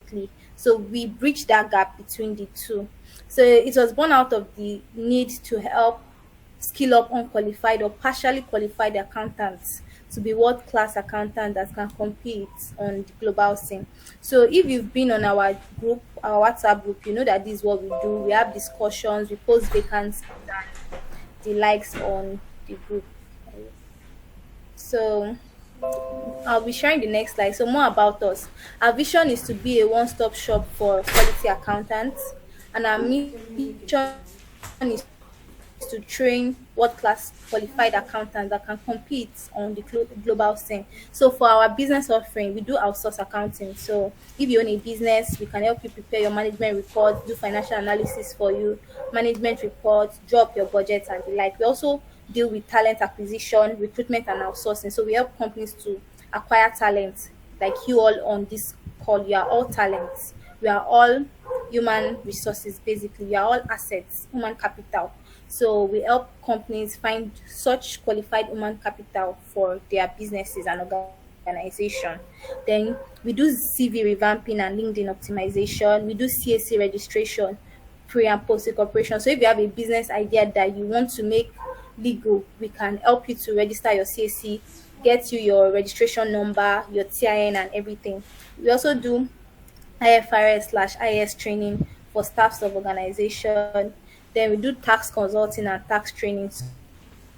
basically. So we bridge that gap between the two. So it was born out of the need to help skill up unqualified or partially qualified accountants to be world class accountants that can compete on the global scene. So if you've been on our group, our WhatsApp group, you know that this is what we do. We have discussions, we post vacancies and the likes on the group. So I'll be sharing the next slide. So more about us. Our vision is to be a one-stop shop for quality accountants, and our mission is to train world-class qualified accountants that can compete on the global scene. So for our business offering, we do outsource accounting. So if you own a business, we can help you prepare your management report, do financial analysis for you, management reports, drop your budget and the like. We also deal with talent acquisition, recruitment and outsourcing. So we help companies to acquire talent like you all on this call. You are all talents. We are all human resources basically. We are all assets, human capital. So we help companies find such qualified human capital for their businesses and organization. Then we do CV revamping and LinkedIn optimization. We do CAC registration, pre and post incorporation. So if you have a business idea that you want to make legal, we can help you to register your CAC, get you your registration number, your TIN and everything. We also do IFRS/IS training for staffs of organization. Then we do tax consulting and tax training.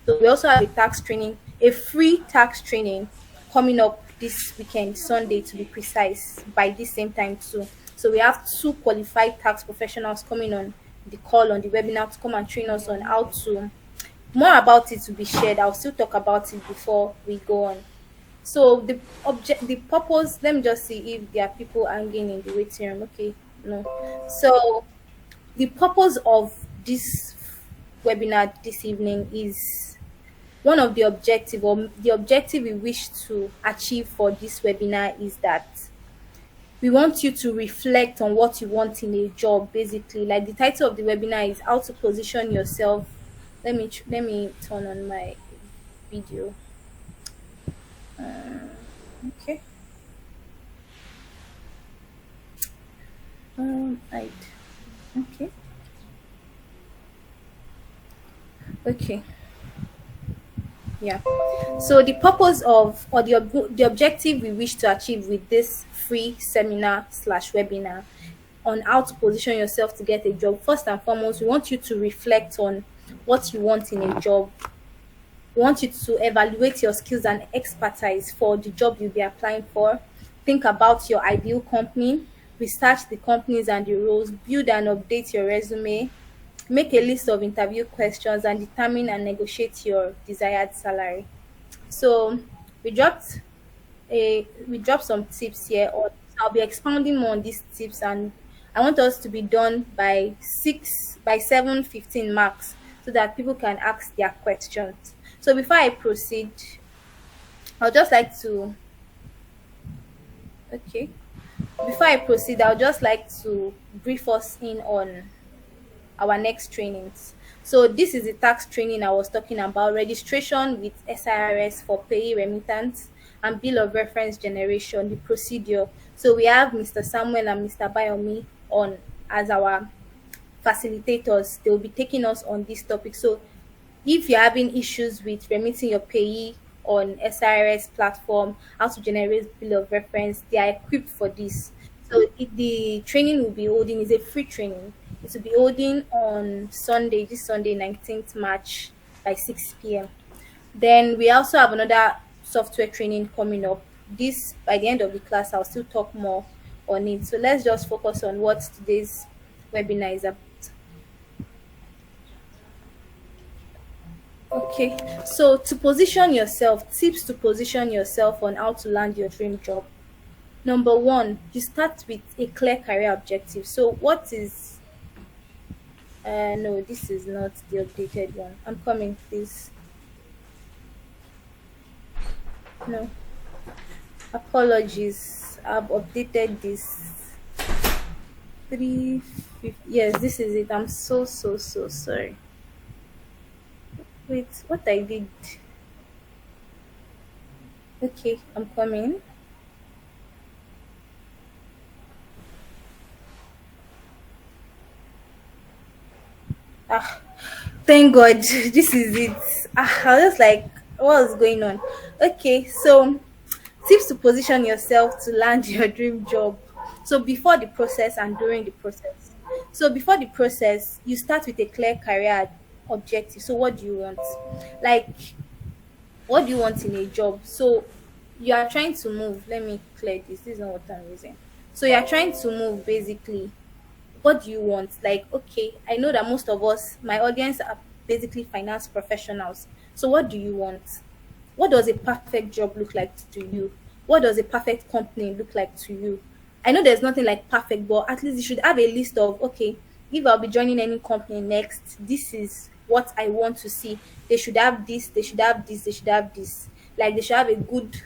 So we also have a tax training, a free tax training coming up this weekend, Sunday to be precise, by this same time too. So we have two qualified tax professionals coming on the call on the webinar to come and train us on how to more about it to be shared. I'll still talk about it before we go on. So the purpose, let me just see if there are people hanging in the waiting room. Okay, no. So the purpose of this webinar this evening is one of the objective or the objective we wish to achieve for this webinar is that we want you to reflect on what you want in a job basically. Like the title of the webinar is how to position yourself. Let me turn on my video. Okay. Right. Okay. Okay. Yeah. So the purpose of or the objective we wish to achieve with this free seminar/webinar on how to position yourself to get a job. First and foremost, we want you to reflect on what you want in a job. We want you to evaluate your skills and expertise for the job you'll be applying for. Think about your ideal company, research the companies and the roles, build and update your resume, make a list of interview questions, and determine and negotiate your desired salary. So we dropped we dropped some tips here. Or I'll be expounding more on these tips, and I want us to be done by 7:15 marks so that people can ask their questions. So before I proceed, I'll just like to okay. Before I proceed, I'll just like to brief us in on our next trainings. So this is the tax training I was talking about, registration with SIRS for pay remittance and bill of reference generation, the procedure. So we have Mr. Samuel and Mr. Bayomi on as our facilitators. They will be taking us on this topic. So if you're having issues with remitting your payee on SIRS platform, how to generate bill of reference, they are equipped for this. So the training will be holding is a free training. It will be holding on Sunday, this Sunday, 19th March by 6 p.m. Then we also have another software training coming up. This by the end of the class, I'll still talk more on it. So let's just focus on what today's webinar is about. Okay, so to position yourself, tips to position yourself on how to land your dream job. Number one, you start with a clear career objective. So what is no, this is not the updated one. I'm coming, please. No, apologies. I've updated this. 350. Yes, this is it. I'm so sorry. Wait, what I did. Okay, I'm coming. Ah, thank God, this is it. I was just like, what's going on? Okay, so tips to position yourself to land your dream job. So before the process and during the process. So before the process, you start with a clear career objective. So what do you want? Like, what do you want in a job? So you are trying to move. Let me clear this. This is not what I'm using. So you are trying to move basically. What do you want? Like, okay, I know that most of us, my audience are basically finance professionals. So what do you want? What does a perfect job look like to you? What does a perfect company look like to you? I know there's nothing like perfect, but at least you should have a list of, okay, if I'll be joining any company next, this is what I want to see. They should have this, they should have this, they should have this. Like they should have a good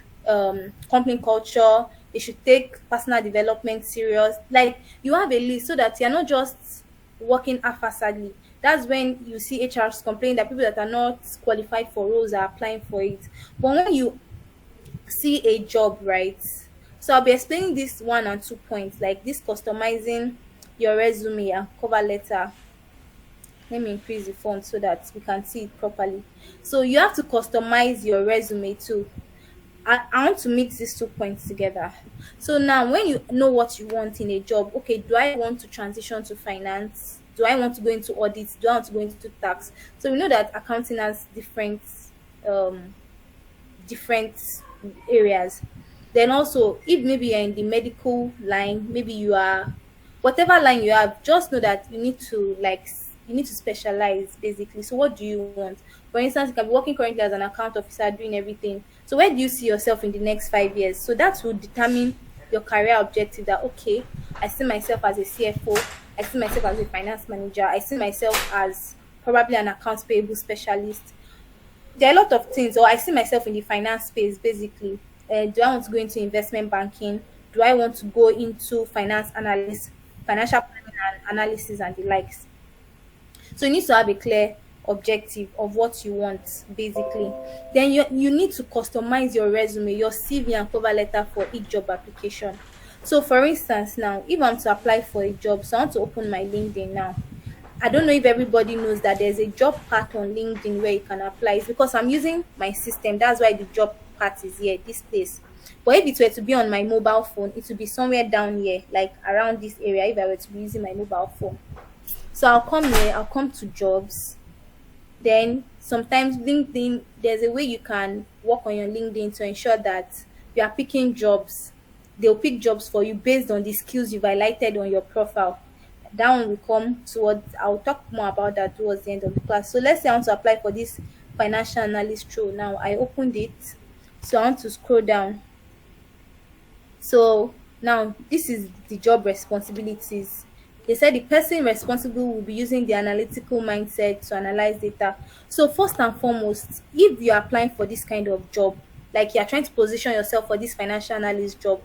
company culture. They should take personal development serious. Like you have a list so that you're not just working haphazardly. That's when you see HRs complain that people that are not qualified for roles are applying for it. But when you see a job, right? So I'll be explaining this 1 and 2 points, like this customizing your resume and cover letter. Let me increase the font so that we can see it properly. So you have to customize your resume too. I want to mix these 2 points together. So now, when you know what you want in a job, okay, do I want to transition to finance? Do I want to go into audit? Do I want to go into tax? So we know that accounting has um, different areas. Then also, if maybe you're in the medical line, maybe you are whatever line you have, just know that you need to you need to specialize basically. So what do you want? For instance, you can be working currently as an account officer doing everything. So where do you see yourself in the next 5 years? So that will determine your career objective, that okay, I see myself as a CFO, I see myself as a finance manager, I see myself as probably an accounts payable specialist. There are a lot of things, or I see myself in the finance space basically. Do I want to go into investment banking? Do I want to go into finance analysis, financial planning and analysis, and the likes? So you need to have a clear objective of what you want basically. Then you need to customize your resume, your CV and cover letter for each job application. So for instance, now if I'm to apply for a job, so I want to open my LinkedIn now. I don't know if everybody knows that there's a job part on LinkedIn where you can apply. It's because I'm using my system. That's why the job part is here, this place. But if it were to be on my mobile phone, it would be somewhere down here, like around this area, if I were to be using my mobile phone. So I'll come here, I'll come to jobs. Then sometimes LinkedIn, there's a way you can work on your LinkedIn to ensure that you are picking jobs. They'll pick jobs for you based on the skills you've highlighted on your profile. That one will come towards, I'll talk more about that towards the end of the class. So let's say I want to apply for this financial analyst role. Now I opened it. So I want to scroll down. So now this is the job responsibilities. They said the person responsible will be using the analytical mindset to analyze data. So first and foremost, if you're applying for this kind of job, like you're trying to position yourself for this financial analyst job,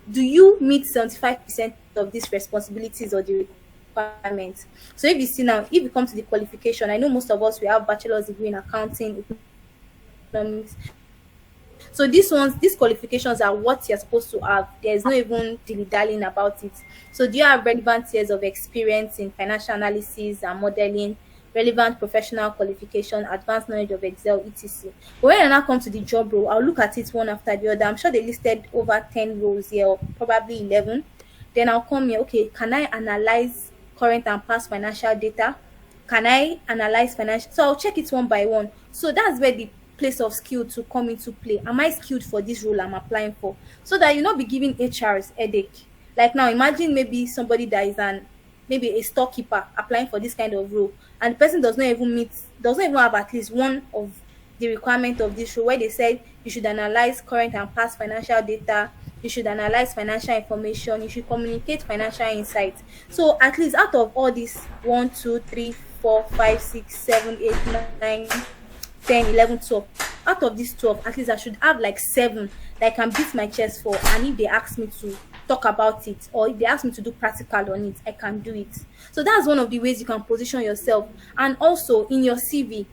do you meet 75% of these responsibilities or the requirements? So if you see now, if you come to the qualification, I know most of us we have bachelor's degree in accounting, economics. So these qualifications are what you're supposed to have. There's no even dilly-dallying about it. So do you have relevant years of experience in financial analysis and modeling, relevant professional qualification, advanced knowledge of Excel, etc. But when I now come to the job role, I'll look at it one after the other. I'm sure they listed over 10 roles here, or probably 11. Then I'll come here, okay, can I analyze current and past financial data? Can I analyze financial? So I'll check it one by one. So that's where the place of skill to come into play. Am I skilled for this role I'm applying for? So that you not be giving HRs headache. Like now, imagine maybe somebody that is maybe a storekeeper applying for this kind of role, and the person does not even have at least one of the requirement of this role, where they said you should analyze current and past financial data, you should analyze financial information, you should communicate financial insights. So at least out of all these 1, 2, 3, 4, 5, 6, 7, 8, 9, 10, 11, 12. Out of these 12, at least I should have like 7 that I can beat my chest for. And if they ask me to talk about it, or if they ask me to do practical on it, I can do it. So that's one of the ways you can position yourself. And also in your CV,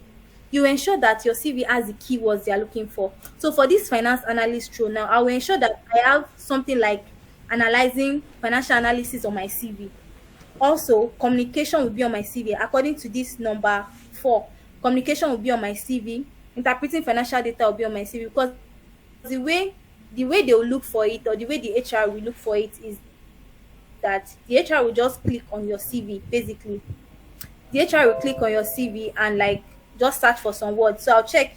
you ensure that your CV has the keywords they are looking for. So for this finance analyst role now, I will ensure that I have something like analyzing financial analysis on my CV. Also, communication will be on my CV. According to this number 4, communication will be on my CV. Interpreting financial data will be on my CV, because the way the way they will look for it, or the way the HR will look for it, is that the HR will just click on your CV basically. The HR will click on your CV and like just search for some words. So I'll check,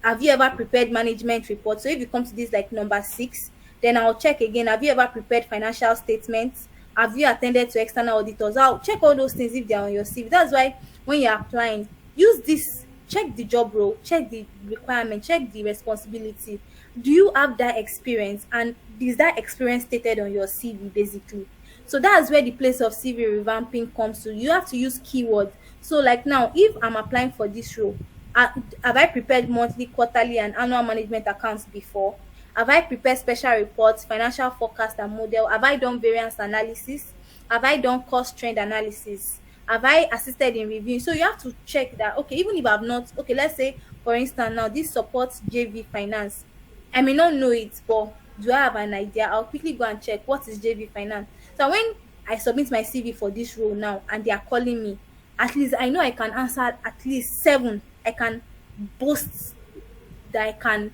have you ever prepared management report? So if you come to this like number 6, then I'll check again, have you ever prepared financial statements? Have you attended to external auditors? I'll check all those things if they're on your CV. That's why when you're applying, use this, check the job role, check the requirement, check the responsibility. Do you have that experience, and is that experience stated on your CV basically? So that's where the place of CV revamping comes to. You have to use keywords. So like now, if I'm applying for this role, have I prepared monthly, quarterly, and annual management accounts before? Have I prepared special reports, financial forecast and model? Have I done variance analysis? Have I done cost trend analysis? Have I assisted in reviewing? So you have to check that. Okay, even if I've not, okay, let's say for instance now this supports JV finance. I may not know it, but do I have an idea? I'll quickly go and check what is JV finance. So when I submit my CV for this role now and they are calling me, at least I know I can answer at least 7. I can boast that I can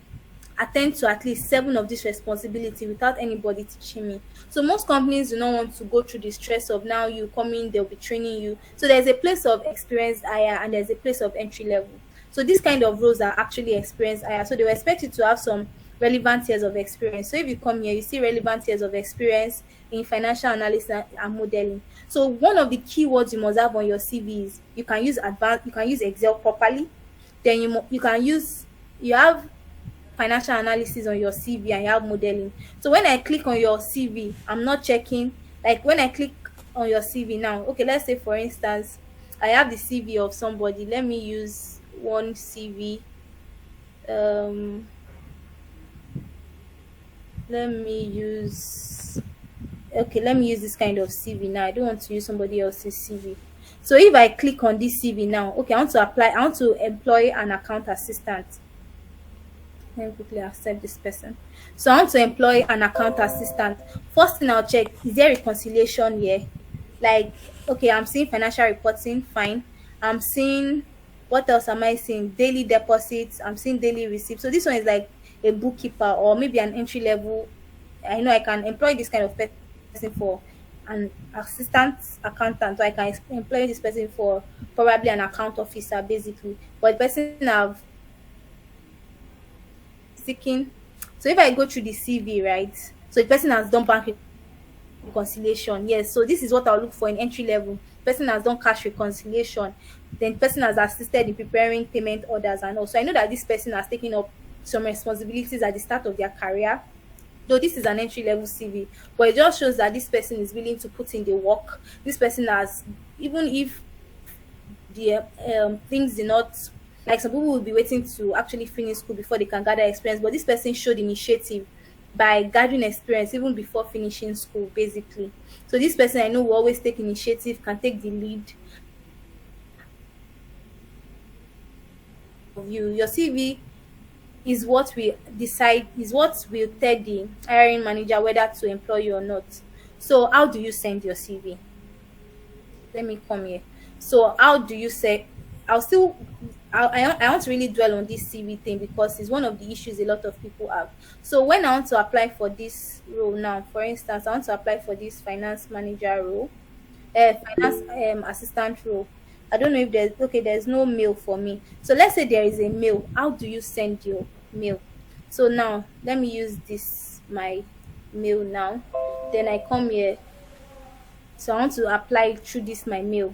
attend to at least 7 of this responsibility without anybody teaching me. So most companies do not want to go through the stress of now you come in, they'll be training you. So there's a place of experienced hire and there's a place of entry level. So these kind of roles are actually experienced hire. So they will expect you to have some relevant years of experience. So if you come here, you see relevant years of experience in financial analysis and modeling. So one of the keywords you must have on your CV is you can use Excel properly. Then you can use, you have financial analysis on your CV and you have modeling. So when I click on your CV, I'm not checking, like when I click on your CV now, okay, let's say for instance, I have the CV of somebody. Let me use one CV. Um, let me use okay, let me use this kind of CV now. I don't want to use somebody else's CV. So if I click on this CV now, okay, I want to employ an account assistant. Let me quickly accept this person. So I want to employ an account assistant. First thing I'll check, is there reconciliation here? Like, okay, I'm seeing financial reporting, fine. I'm seeing, what else am I seeing? Daily deposits, I'm seeing daily receipts. So this one is like a bookkeeper or maybe an entry level. I know I can employ this kind of person for an assistant accountant, or I can employ this person for probably an account officer basically. But the person have seeking. So if I go through the CV, right? So the person has done bank reconciliation. Yes. So this is what I'll look for in entry level. Person has done cash reconciliation. Then person has assisted in preparing payment orders, and also I know that this person has taken up some responsibilities at the start of their career. Though this is an entry level CV, but it just shows that this person is willing to put in the work. This person has, even if the things did not, like some people will be waiting to actually finish school before they can gather experience, but this person showed initiative by gathering experience even before finishing school basically. So this person I know will always take initiative, can take the lead of you. Your CV is what we decide, is what will tell the hiring manager whether to employ you or not. So how do you send your CV? Let me come here. So how do you say, I'll still I want to really dwell on this CV thing because it's one of the issues a lot of people have. So when I want to apply for this role now, for instance, I want to apply for this finance manager role, finance assistant role. I don't know if there's, okay, there's no mail for me. So let's say there is a mail. How do you send your mail? So now let me use this my mail now. Then I come here. So I want to apply through this my mail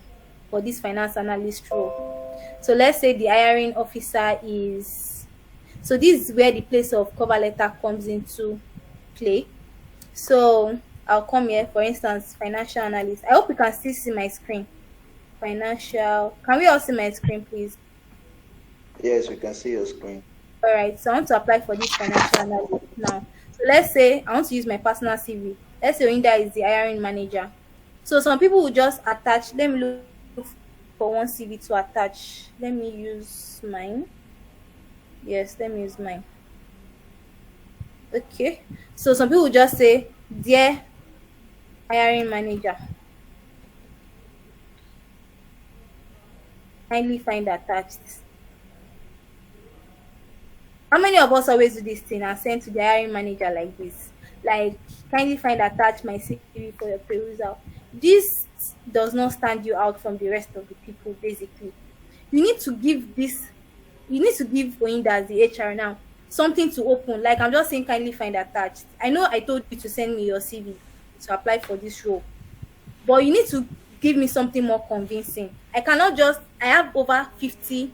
for this finance analyst role. So let's say the hiring officer is, so this is where the place of cover letter comes into play. So I'll come here, for instance, financial analyst. I hope you can still see my screen. Financial, can we all see my screen please? Yes, we can see your screen. All right, so I want to apply for this financial analyst now. So let's say I want to use my personal CV. Let's say Oinda is the hiring manager. So some people will just attach, let me look for one CV to attach. Let me use mine. Yes, let me use mine. Okay. So some people will just say, dear hiring manager. kindly find attached. How many of us always do this thing and send to the hiring manager like this? Like, kindly find attach my CV for your perusal. This does not stand you out from the rest of the people, basically. You need to give this, you need to give Oyinda as the HR now something to open. Like, I'm just saying, kindly find attached. I know I told you to send me your CV to apply for this role, but you need to give me something more convincing. I cannot just, I have over 50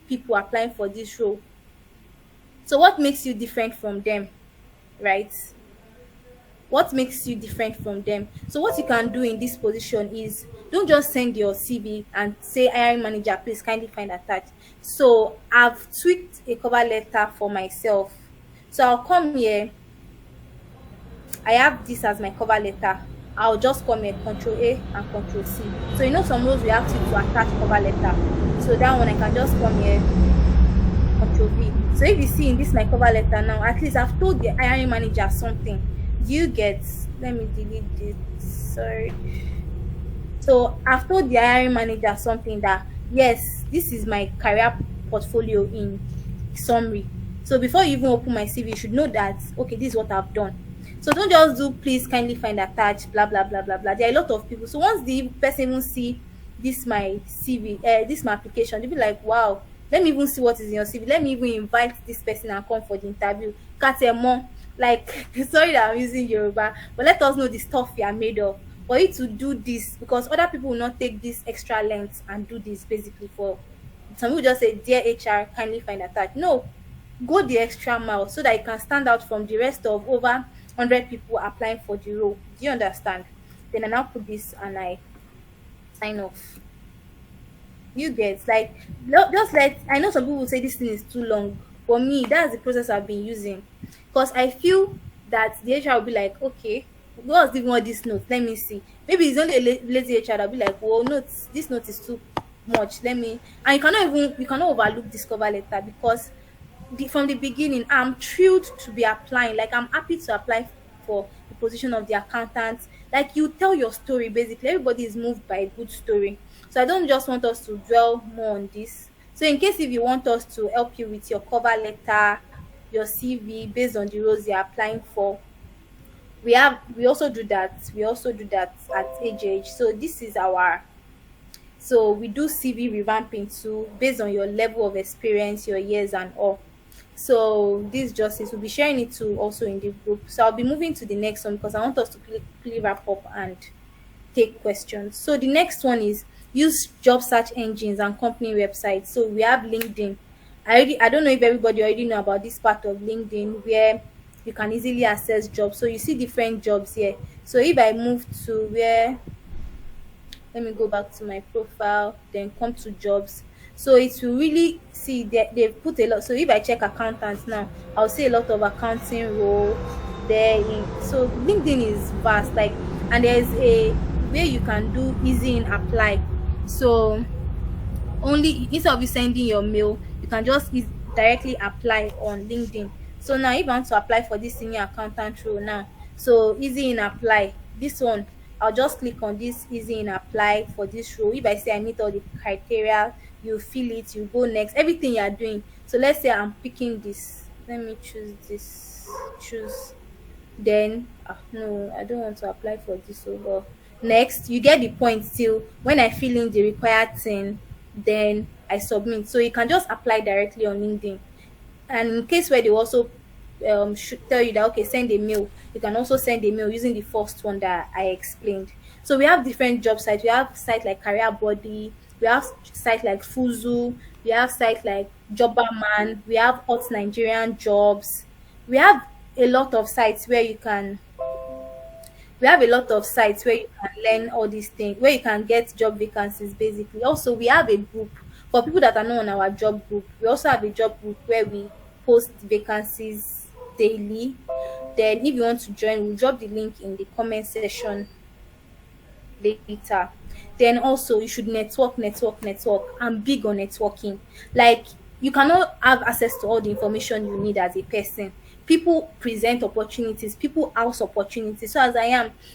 people applying for this role. So what makes you different from them, right? What makes you different from them? So what you can do in this position is, don't just send your CV and say, hiring manager, please kindly find attached. So I've tweaked a cover letter for myself. So I'll come here, I have this as my cover letter. I'll just come here, Control A and Control C. So you know some roles we ask you to attach cover letter. So that one I can just come here, Control V. So if you see in this my cover letter now, at least I've told the hiring manager something. Do you get? Let me delete this. Sorry. So I've told the hiring manager something that, yes, this is my career portfolio in summary. So before you even open my CV, you should know that, okay, this is what I've done. So don't just do please kindly find attached, blah blah blah blah blah. There are a lot of people. So once the person even see this my CV, this my application, they'll be like, wow, let me even see what is in your CV. Let me even invite this person and come for the interview. Katemo, like sorry that I'm using Yoruba, but let us know the stuff you are made of. For you to do this, because other people will not take this extra length and do this basically for some people just say, dear HR, kindly find attached. No, go the extra mile so that you can stand out from the rest of over 100 people applying for the role. Do you understand? Then I now put this and I sign off. You get, like, just let, I know some people say this thing is too long. For me, that's the process I've been using, because I feel that the HR will be like, okay, what's even all this note, let me see. Maybe it's only a lazy HR that'll be like, well, notes, this note is too much, let me. And you cannot overlook this cover letter, because from the beginning I'm thrilled to be applying. Like, I'm happy to apply for the position of the accountant. Like, you tell your story, basically everybody is moved by a good story. So I don't just want us to dwell more on this. So in case if you want us to help you with your cover letter, your CV based on the roles you're applying for, we also do that at AJH. So this is our, so we do CV revamping too, based on your level of experience, your years and all. So this justice will be sharing it too also in the group. So I'll be moving to the next one because I want us to quickly wrap up and take questions. So the next one is, use job search engines and company websites. So we have LinkedIn. I don't know if everybody already know about this part of LinkedIn, where you can easily access jobs. So you see different jobs here. So if I move to where, let me go back to my profile, then come to jobs. So it will really see that they've put a lot. So if I check accountants now, I'll see a lot of accounting role there in. So LinkedIn is vast, like, and there's a where you can do easy in apply. So only, instead of you sending your mail, you can just directly apply on LinkedIn. So now if I want to apply for this senior accountant role now, so easy in apply, this one, I'll just click on this easy in apply for this role. If I say I meet all the criteria, you fill it, you go next, everything you are doing. So let's say I'm picking this, let me choose this, choose, then no, I don't want to apply for this over. Next, you get the point. Till when I fill in the required thing, then I submit. So you can just apply directly on LinkedIn. And in case where they also should tell you that, okay, send a mail, you can also send a mail using the first one that I explained. So we have different job sites. We have sites like Career Body, we have sites like Fuzu, we have sites like Jobberman, we have Hot Nigerian Jobs. We have a lot of sites where you can, we have a lot of sites where you can learn all these things, where you can get job vacancies basically. Also, we have a group for people that are not on our job group. We also have a job group where we post vacancies daily. Then if you want to join, we'll drop the link in the comment section later. Then also, you should network, network, network. I'm big on networking. Like, you cannot have access to all the information you need as a person, People present opportunities, people house opportunities. So as I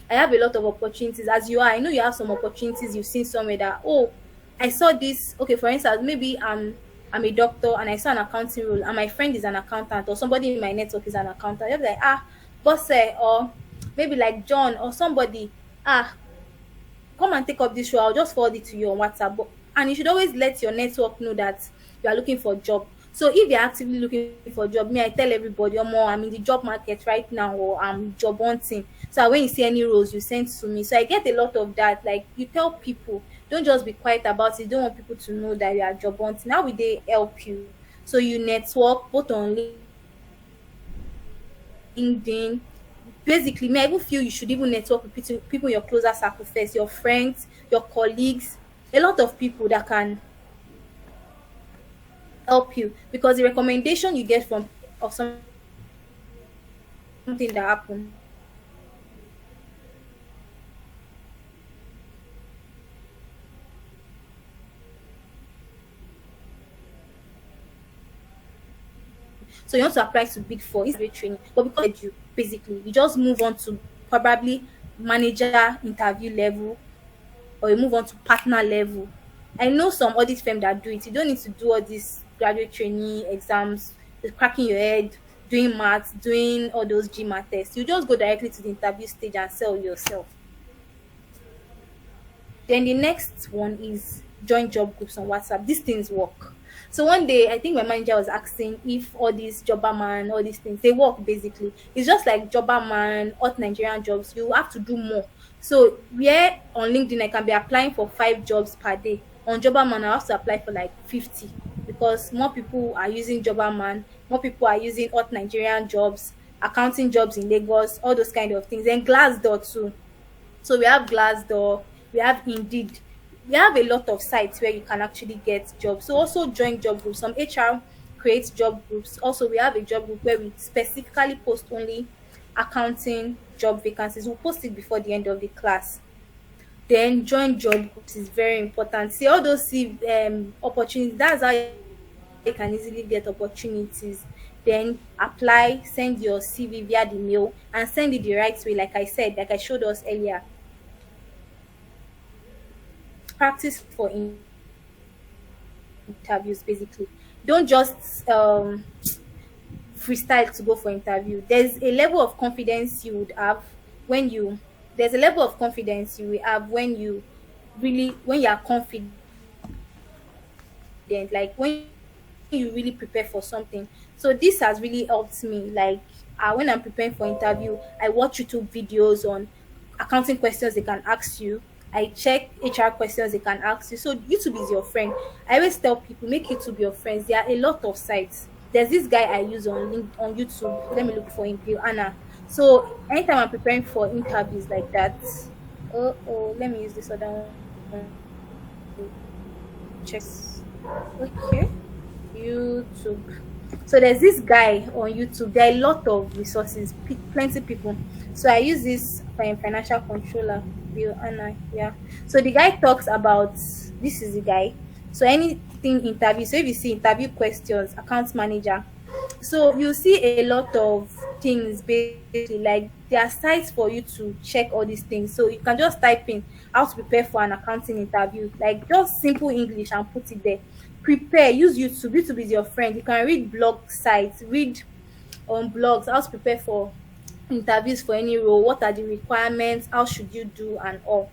have a lot of opportunities. As you are, I know you have some opportunities you've seen somewhere that, oh, I saw this. Okay, for instance, maybe I'm a doctor and I saw an accounting role and my friend is an accountant or somebody in my network is an accountant. You'll be like, boss, or maybe like John or somebody, come and take up this role. I'll just forward it to you on WhatsApp. And you should always let your network know that you are looking for a job. So if you're actively looking for a job, me, I tell everybody, or more, I'm in the job market right now, or I'm job hunting. So when you see any roles, you send to me. So I get a lot of that. Like, you tell people, don't just be quiet about it. You don't want people to know that you are job hunting. How will they help you? So you network both on LinkedIn. Basically, me, I even feel you should even network with people in your closer circle first, your friends, your colleagues, a lot of people that can help you, because the recommendation you get from of something that happened, so you want to apply to Big Four, it's very training, but because you basically you just move on to probably manager interview level, or you move on to partner level. I know some audit firm that do it. You don't need to do all these graduate training exams, cracking your head, doing maths, doing all those GMAT tests. You just go directly to the interview stage and sell yourself. Then the next one is join job groups on WhatsApp. These things work. So one day, I think my manager was asking if all these Jobberman, all these things, they work basically. It's just like Jobberman, hot Nigerian jobs. You have to do more. So where on LinkedIn I can be applying for 5 jobs per day, on Jobberman I have to apply for like 50, because more people are using Jobberman, more people are using hot Nigerian jobs, accounting jobs in Lagos, all those kind of things. And Glassdoor too. So we have Glassdoor, we have Indeed, we have a lot of sites where you can actually get jobs. So also join job groups. Some HR creates job groups. Also, we have a job group where we specifically post only accounting job vacancies. We'll post it before the end of the class. Then join job groups is very important. See all those opportunities. That's how you can easily get opportunities. Then apply, send your CV via the mail, and send it the right way. Like I said, like I showed us earlier, practice for interviews basically. Don't just freestyle to go for interview. There's a level of confidence you would have when you there's a level of confidence you will have when you when you are confident, like when you really prepare for something. So this has really helped me. Like, when I'm preparing for interview, I watch YouTube videos on accounting questions they can ask you. I check HR questions they can ask you. So YouTube is your friend. I always tell people, make YouTube your friends. There are a lot of sites. There's this guy I use on YouTube. Let me look for him, Bill Anna. So anytime I'm preparing for interviews like that, let me use this other one. Check. Okay. YouTube. So there's this guy on YouTube. There are a lot of resources, plenty people. So I use this financial controller, Bill Anna. Yeah. So the guy talks about, this is the guy. So anything interview. So if you see interview questions, account manager. So you see a lot of things basically, like there are sites for you to check all these things. So you can just type in how to prepare for an accounting interview, like just simple English, and put it there. Prepare, use YouTube. YouTube is your friend. You can read blog sites, read on blogs how to prepare for interviews for any role, what are the requirements, how should you do, and all.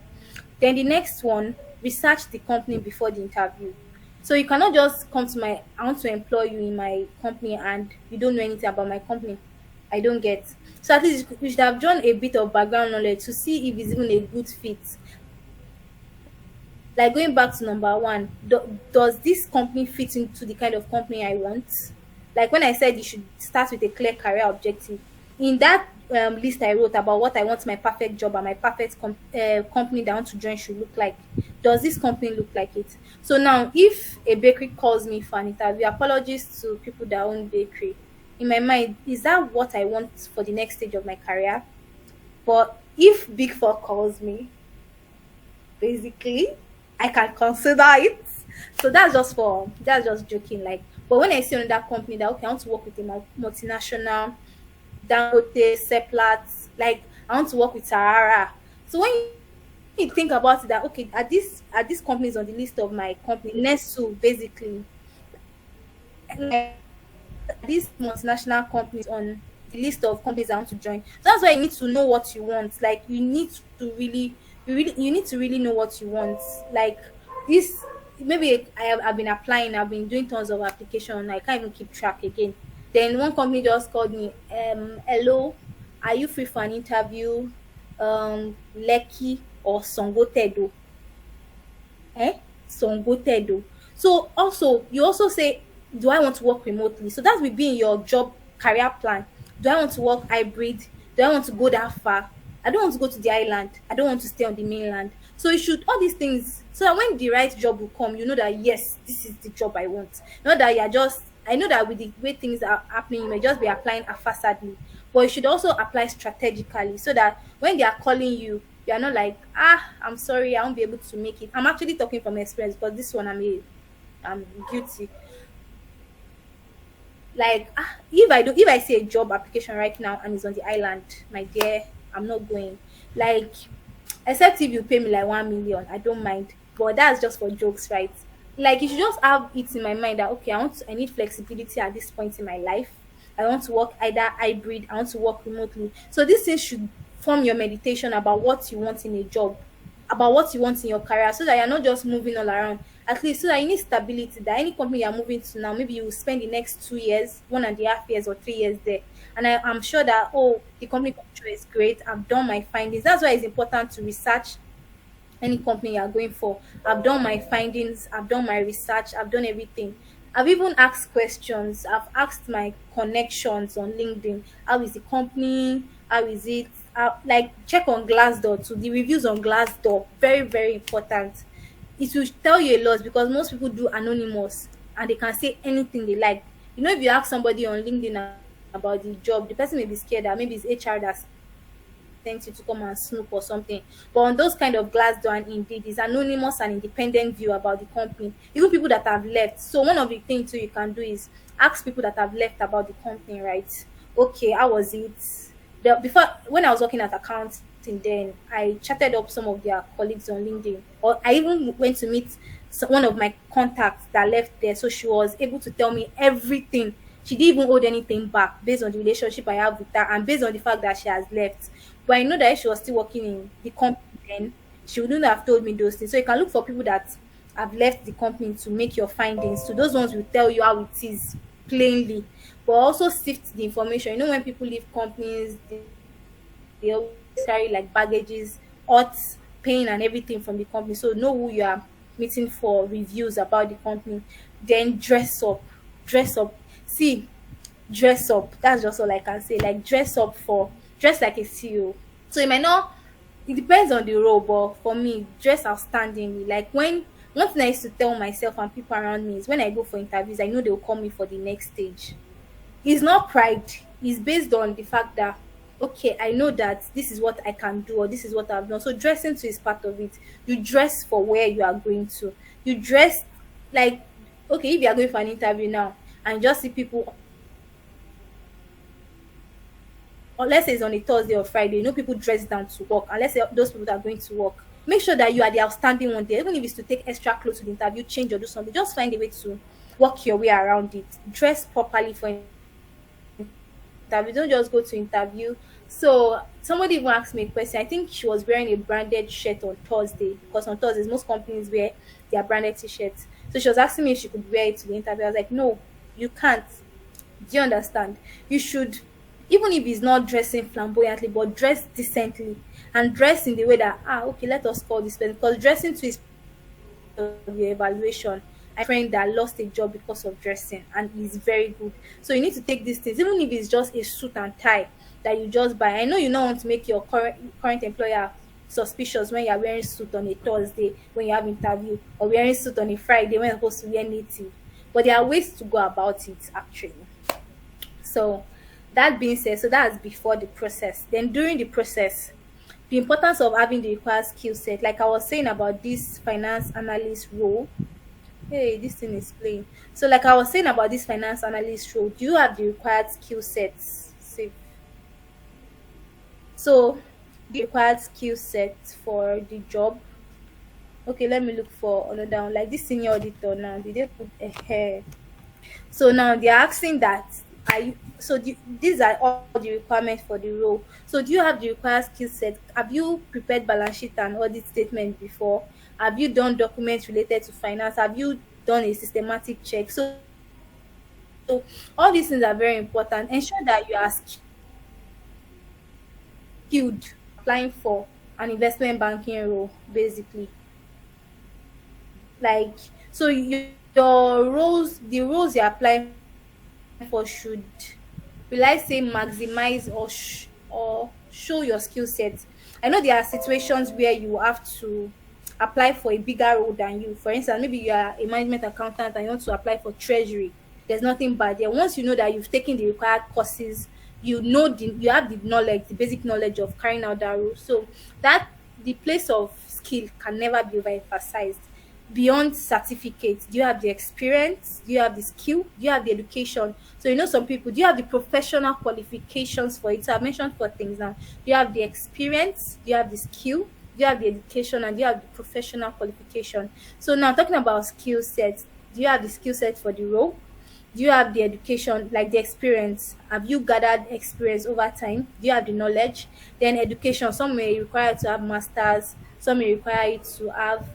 Then the next one, research the company before the interview. So you cannot just come to I want to employ you in my company and you don't know anything about my company. I don't get. So at least you should have done a bit of background knowledge to see if it's even a good fit. Like going back to number one, does this company fit into the kind of company I want? Like when I said you should start with a clear career objective, in that list I wrote about what I want my perfect job and my perfect company that I want to join should look like. Does this company look like it? So now, if a bakery calls me for an interview, apologies to people that own bakery, in my mind, is that what I want for the next stage of my career? But if Big Four calls me, basically, I can consider it. So that's just joking. Like, but when I see another company that, okay, I want to work with a multinational, Dangote, Seplat, like I want to work with Sahara. So when you think about it, that okay, are these companies on the list of my company, Nestle basically, like these multinational companies on the list of companies I want to join. So that's why you need to know what you want. Like you need to really, you need to really know what you want. Like this, maybe I've been applying, I've been doing tons of application. I can't even keep track again. Then one company just called me, hello, are you free for an interview? Lekki or Songotedo? Songoted o. So also you also say, do I want to work remotely? So that will be in your job career plan. Do I want to work hybrid? Do I want to go that far? I don't want to go to the island. I don't want to stay on the mainland. So you should all these things, so that when the right job will come, you know that yes, this is the job I want. Not that you're just, I know that with the way things are happening, you may just be applying haphazardly. But you should also apply strategically, so that when they are calling you, you are not like, I'm sorry, I won't be able to make it. I'm actually talking from experience, because this one I'm guilty. Like, if I see a job application right now and it's on the island, my dear, I'm not going. Like, except if you pay me like 1 million, I don't mind. But that's just for jokes, right? Like, you should just have it in my mind that okay, I need flexibility at this point in my life. I want to work either hybrid, I want to work remotely. So these things should form your meditation about what you want in a job, about what you want in your career, so that you're not just moving all around. At least so that you need stability, that any company you're moving to now, maybe you will spend the next 2 years, 1.5 years or 3 years there. And I'm sure that, oh, the company culture is great. I've done my findings. That's why it's important to research any company you are going for. I've done my findings, I've done my research, I've done everything. I've even asked questions. I've asked my connections on LinkedIn. How is the company? How is it? Like check on Glassdoor too. The reviews on Glassdoor, very, very important. It will tell you a lot, because most people do anonymous and they can say anything they like. You know, if you ask somebody on LinkedIn about the job, the person may be scared that maybe it's HR that sent you to come and snoop or something. But on those kind of Glassdoor and Indeed, it's anonymous and independent view about the company, even people that have left. So one of the things too you can do is ask people that have left about the company, right? Okay, how was it? Before, when I was working at accounting, then I chatted up some of their colleagues on LinkedIn, or I even went to meet one of my contacts that left there, so she was able to tell me everything. She didn't even hold anything back, based on the relationship I have with her and based on the fact that she has left. But I know that if she was still working in the company then, she wouldn't have told me those things. So you can look for people that have left the company to make your findings. So those ones will tell you how it is plainly. But also sift the information. You know, when people leave companies, they always carry like baggages, odds, pain, and everything from the company. So know who you are meeting for reviews about the company. Then dress up. Dress up. See, dress up. That's just all I can say. Like dress like a CEO. So it might not, it depends on the role, but for me, dress outstandingly. Like when one thing I used to tell myself and people around me is when I go for interviews, I know they'll call me for the next stage. It's not pride, it's based on the fact that okay, I know that this is what I can do or this is what I've done. So dressing to is part of it. You dress for where you are going to. You dress like, okay, if you are going for an interview now and you just see people, or let's say it's on a Thursday or Friday, you know, people dress down to work, and let's say those people that are going to work, make sure that you are the outstanding one there. Even if it's to take extra clothes to the interview, change or do something, just find a way to work your way around it. Dress properly for interview. Don't just go to interview. So somebody even asked me a question. I think she was wearing a branded shirt on Thursday, because on Thursdays most companies wear their branded t-shirts. So she was asking me if she could wear it to the interview. I was like, no, you can't. Do you understand? You should, even if it's not dressing flamboyantly, but dress decently and dress in the way that, okay, let us call this person, because dressing to is of your evaluation. I have a friend that lost a job because of dressing and is very good. So you need to take these things, even if it's just a suit and tie that you just buy. I know you don't want to make your current employer suspicious when you're wearing suit on a Thursday when you have interview, or wearing suit on a Friday when you're supposed to wear native. But there are ways to go about it actually. So that being said, so that's before the process. Then during the process, the importance of having the required skill set, like I was saying about this finance analyst role. Hey, this thing is playing. So like I was saying about this finance analyst role, do you have the required skill sets? Save. So the required skill set for the job. Okay, let me look for another one. Like this senior auditor now, did they put a hair? So now they're asking that, are you, these are all the requirements for the role. So do you have the required skill set? Have you prepared balance sheet and audit statement before? Have you done documents related to finance? Have you done a systematic check? So all these things are very important. Ensure that you are skilled before applying for an investment banking role, basically. Like, so your roles, the roles you're applying for should, will I say, maximize or show your skill set. I know there are situations where you have to apply for a bigger role than you. For instance, maybe you are a management accountant and you want to apply for treasury. There's nothing bad there. Once you know that you've taken the required courses, you have the knowledge, the basic knowledge of carrying out that role. So that the place of skill can never be overemphasized. Beyond certificates, do you have the experience? Do you have the skill? Do you have the education? So you know, some people, do you have the professional qualifications for it? So I've mentioned four things now. Do you have the experience? Do you have the skill? Do you have the education? And do you have the professional qualification? So now talking about skill sets, do you have the skill set for the role? Do you have the education, like the experience? Have you gathered experience over time? Do you have the knowledge? Then education, some may require you to have masters, some may require you to have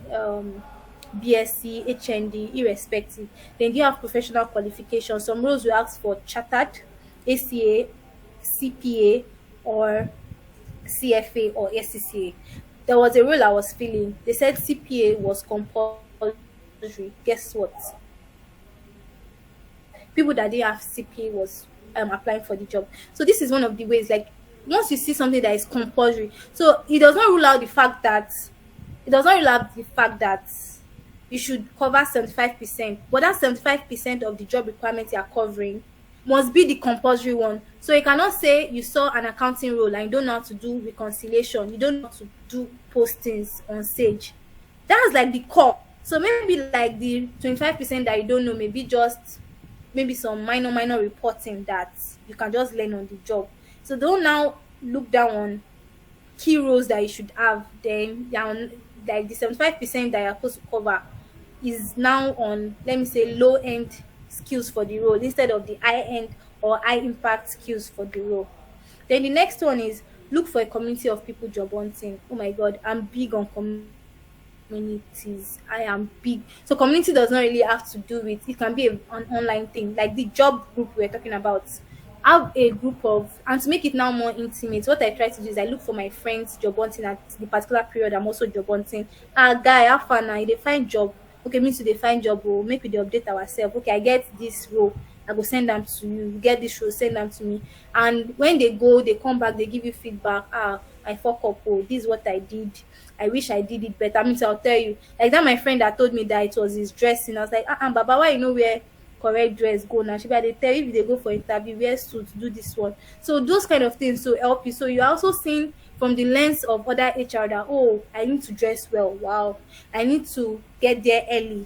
BSc, HND, irrespective. Then do you have professional qualifications? Some roles will ask for chartered, ACA, CPA, or CFA or SCCA. There was a role I was filling. They said CPA was compulsory. Guess what? People that didn't have CPA was applying for the job. So this is one of the ways. Like, once you see something that is compulsory, so it does not rule out the fact that you should cover 75%, but that 75% of the job requirement you are covering must be the compulsory one. So you cannot say you saw an accounting role and you don't know how to do reconciliation, you don't know how to do postings on Sage. That's like the core. So maybe like the 25% that you don't know, maybe just maybe some minor reporting that you can just learn on the job. So don't now look down on key roles that you should have. Then down, like the 75% that you're supposed to cover is now on, let me say, low end skills for the role instead of the high end or high impact skills for the role. Then the next one is look for a community of people job hunting. Oh my god, I'm big on communities. I am big. So community does not really have to do with, it can be an online thing, like the job group we're talking about. Have a group of, and to make it now more intimate, what I try to do is I look for my friends job hunting at the particular period I'm also job hunting. Ah, guy, have fun now, they find job. Okay, me too, they find job. Oh, make we dey update ourselves. Okay, I get this role, I go send them to you. You get this role, send them to me. And when they go, they come back, they give you feedback. Ah, I fuck up. Oh, this is what I did. I wish I did it better. I mean, I'll tell you. Like that, my friend that told me that it was his dressing. I was like, Baba, why you know where correct dress go now? She be like, they tell you if they go for interview, wear suit, do this one. So those kind of things so help you. So you're also seeing from the lens of other HR that, oh, I need to dress well. Wow, I need to get there early.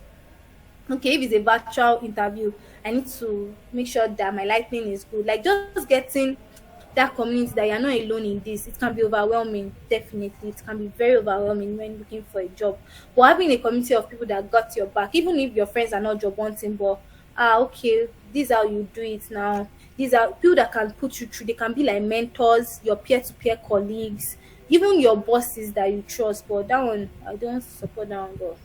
Okay, if it's a virtual interview, I need to make sure that my lighting is good. Like just getting that community that you're not alone in this, it can be overwhelming. Definitely, it can be very overwhelming when looking for a job. But having a community of people that got your back, even if your friends are not job wanting, but okay, this is how you do it now. These are people that can put you through. They can be like mentors, your peer-to-peer colleagues, even your bosses that you trust. But that one, I don't support that one, though.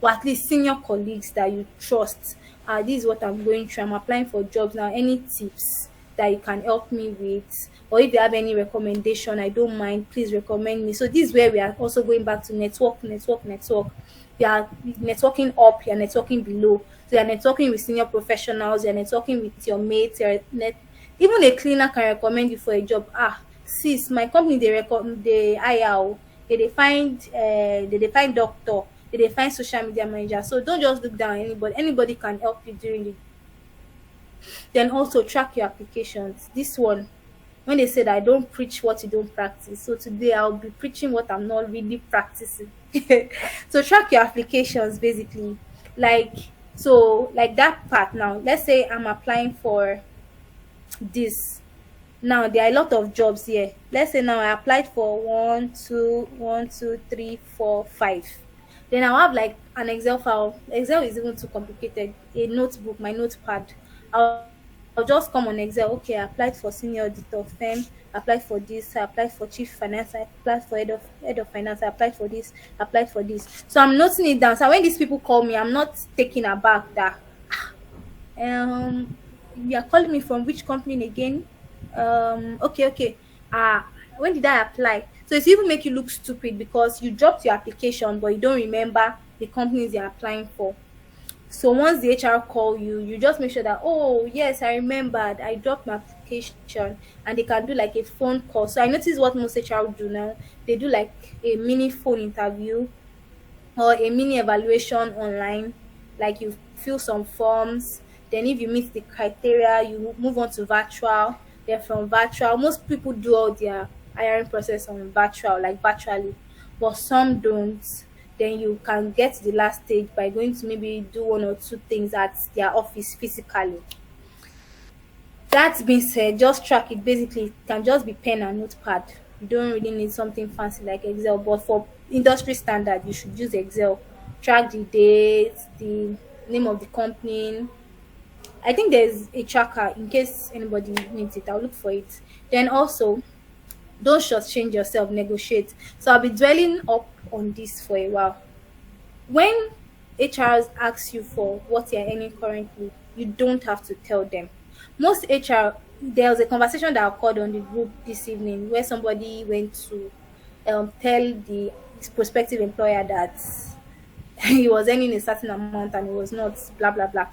Or at least senior colleagues that you trust. This is what I'm going through. I'm applying for jobs now. Any tips that you can help me with? Or if you have any recommendation, I don't mind. Please recommend me. So this is where we are also going back to network. You are networking up, you are networking below. So you are networking with senior professionals, you are networking with your mates, even a cleaner can recommend you for a job. Sis, my company they hire oh. They find doctor, they find social media manager. So don't just look down on anybody. Anybody can help you during the. Then also track your applications. This one, when they said I don't preach what you don't practice. So today I'll be preaching what I'm not really practicing. So track your applications basically. Like like that part now. Let's say I'm applying for this. Now there are a lot of jobs here. Let's say now I applied for one, two, three, four, five. Then I'll have like an Excel file. Excel is even too complicated. A notebook, my notepad. I'll just come on Excel. Okay, I applied for senior auditor firm. I applied for this. I applied for chief finance. I applied for head of finance. I applied for this. I applied for this. So I'm noting it down. So when these people call me, I'm not taken aback that um you are calling me from which company again? Okay. uh when did I apply? So it's even make you look stupid because you dropped your application but you don't remember the companies you're applying for. So once the HR call you, you just make sure that, oh yes, I remembered, I dropped my application, and they can do like a phone call. So I notice what most HR do now, they do like a mini phone interview or a mini evaluation online. Like you fill some forms, then if you meet the criteria, you move on to virtual. Then from virtual, most people do all their hiring process on virtual, like virtually, but some don't. Then you can get to the last stage by going to maybe do one or two things at their office physically. That being said, just track it. Basically, it can just be pen and notepad. You don't really need something fancy like Excel, but for industry standard, you should use Excel. Track the dates, the name of the company. I think there's a tracker in case anybody needs it. I'll look for it. Then also, don't shortchange yourself, negotiate. So I'll be dwelling up on this for a while. When HRs ask you for what you're earning currently, you don't have to tell them. Most HR, there was a conversation that occurred on the group this evening where somebody went to tell the his prospective employer that he was earning a certain amount and it was not, blah blah blah.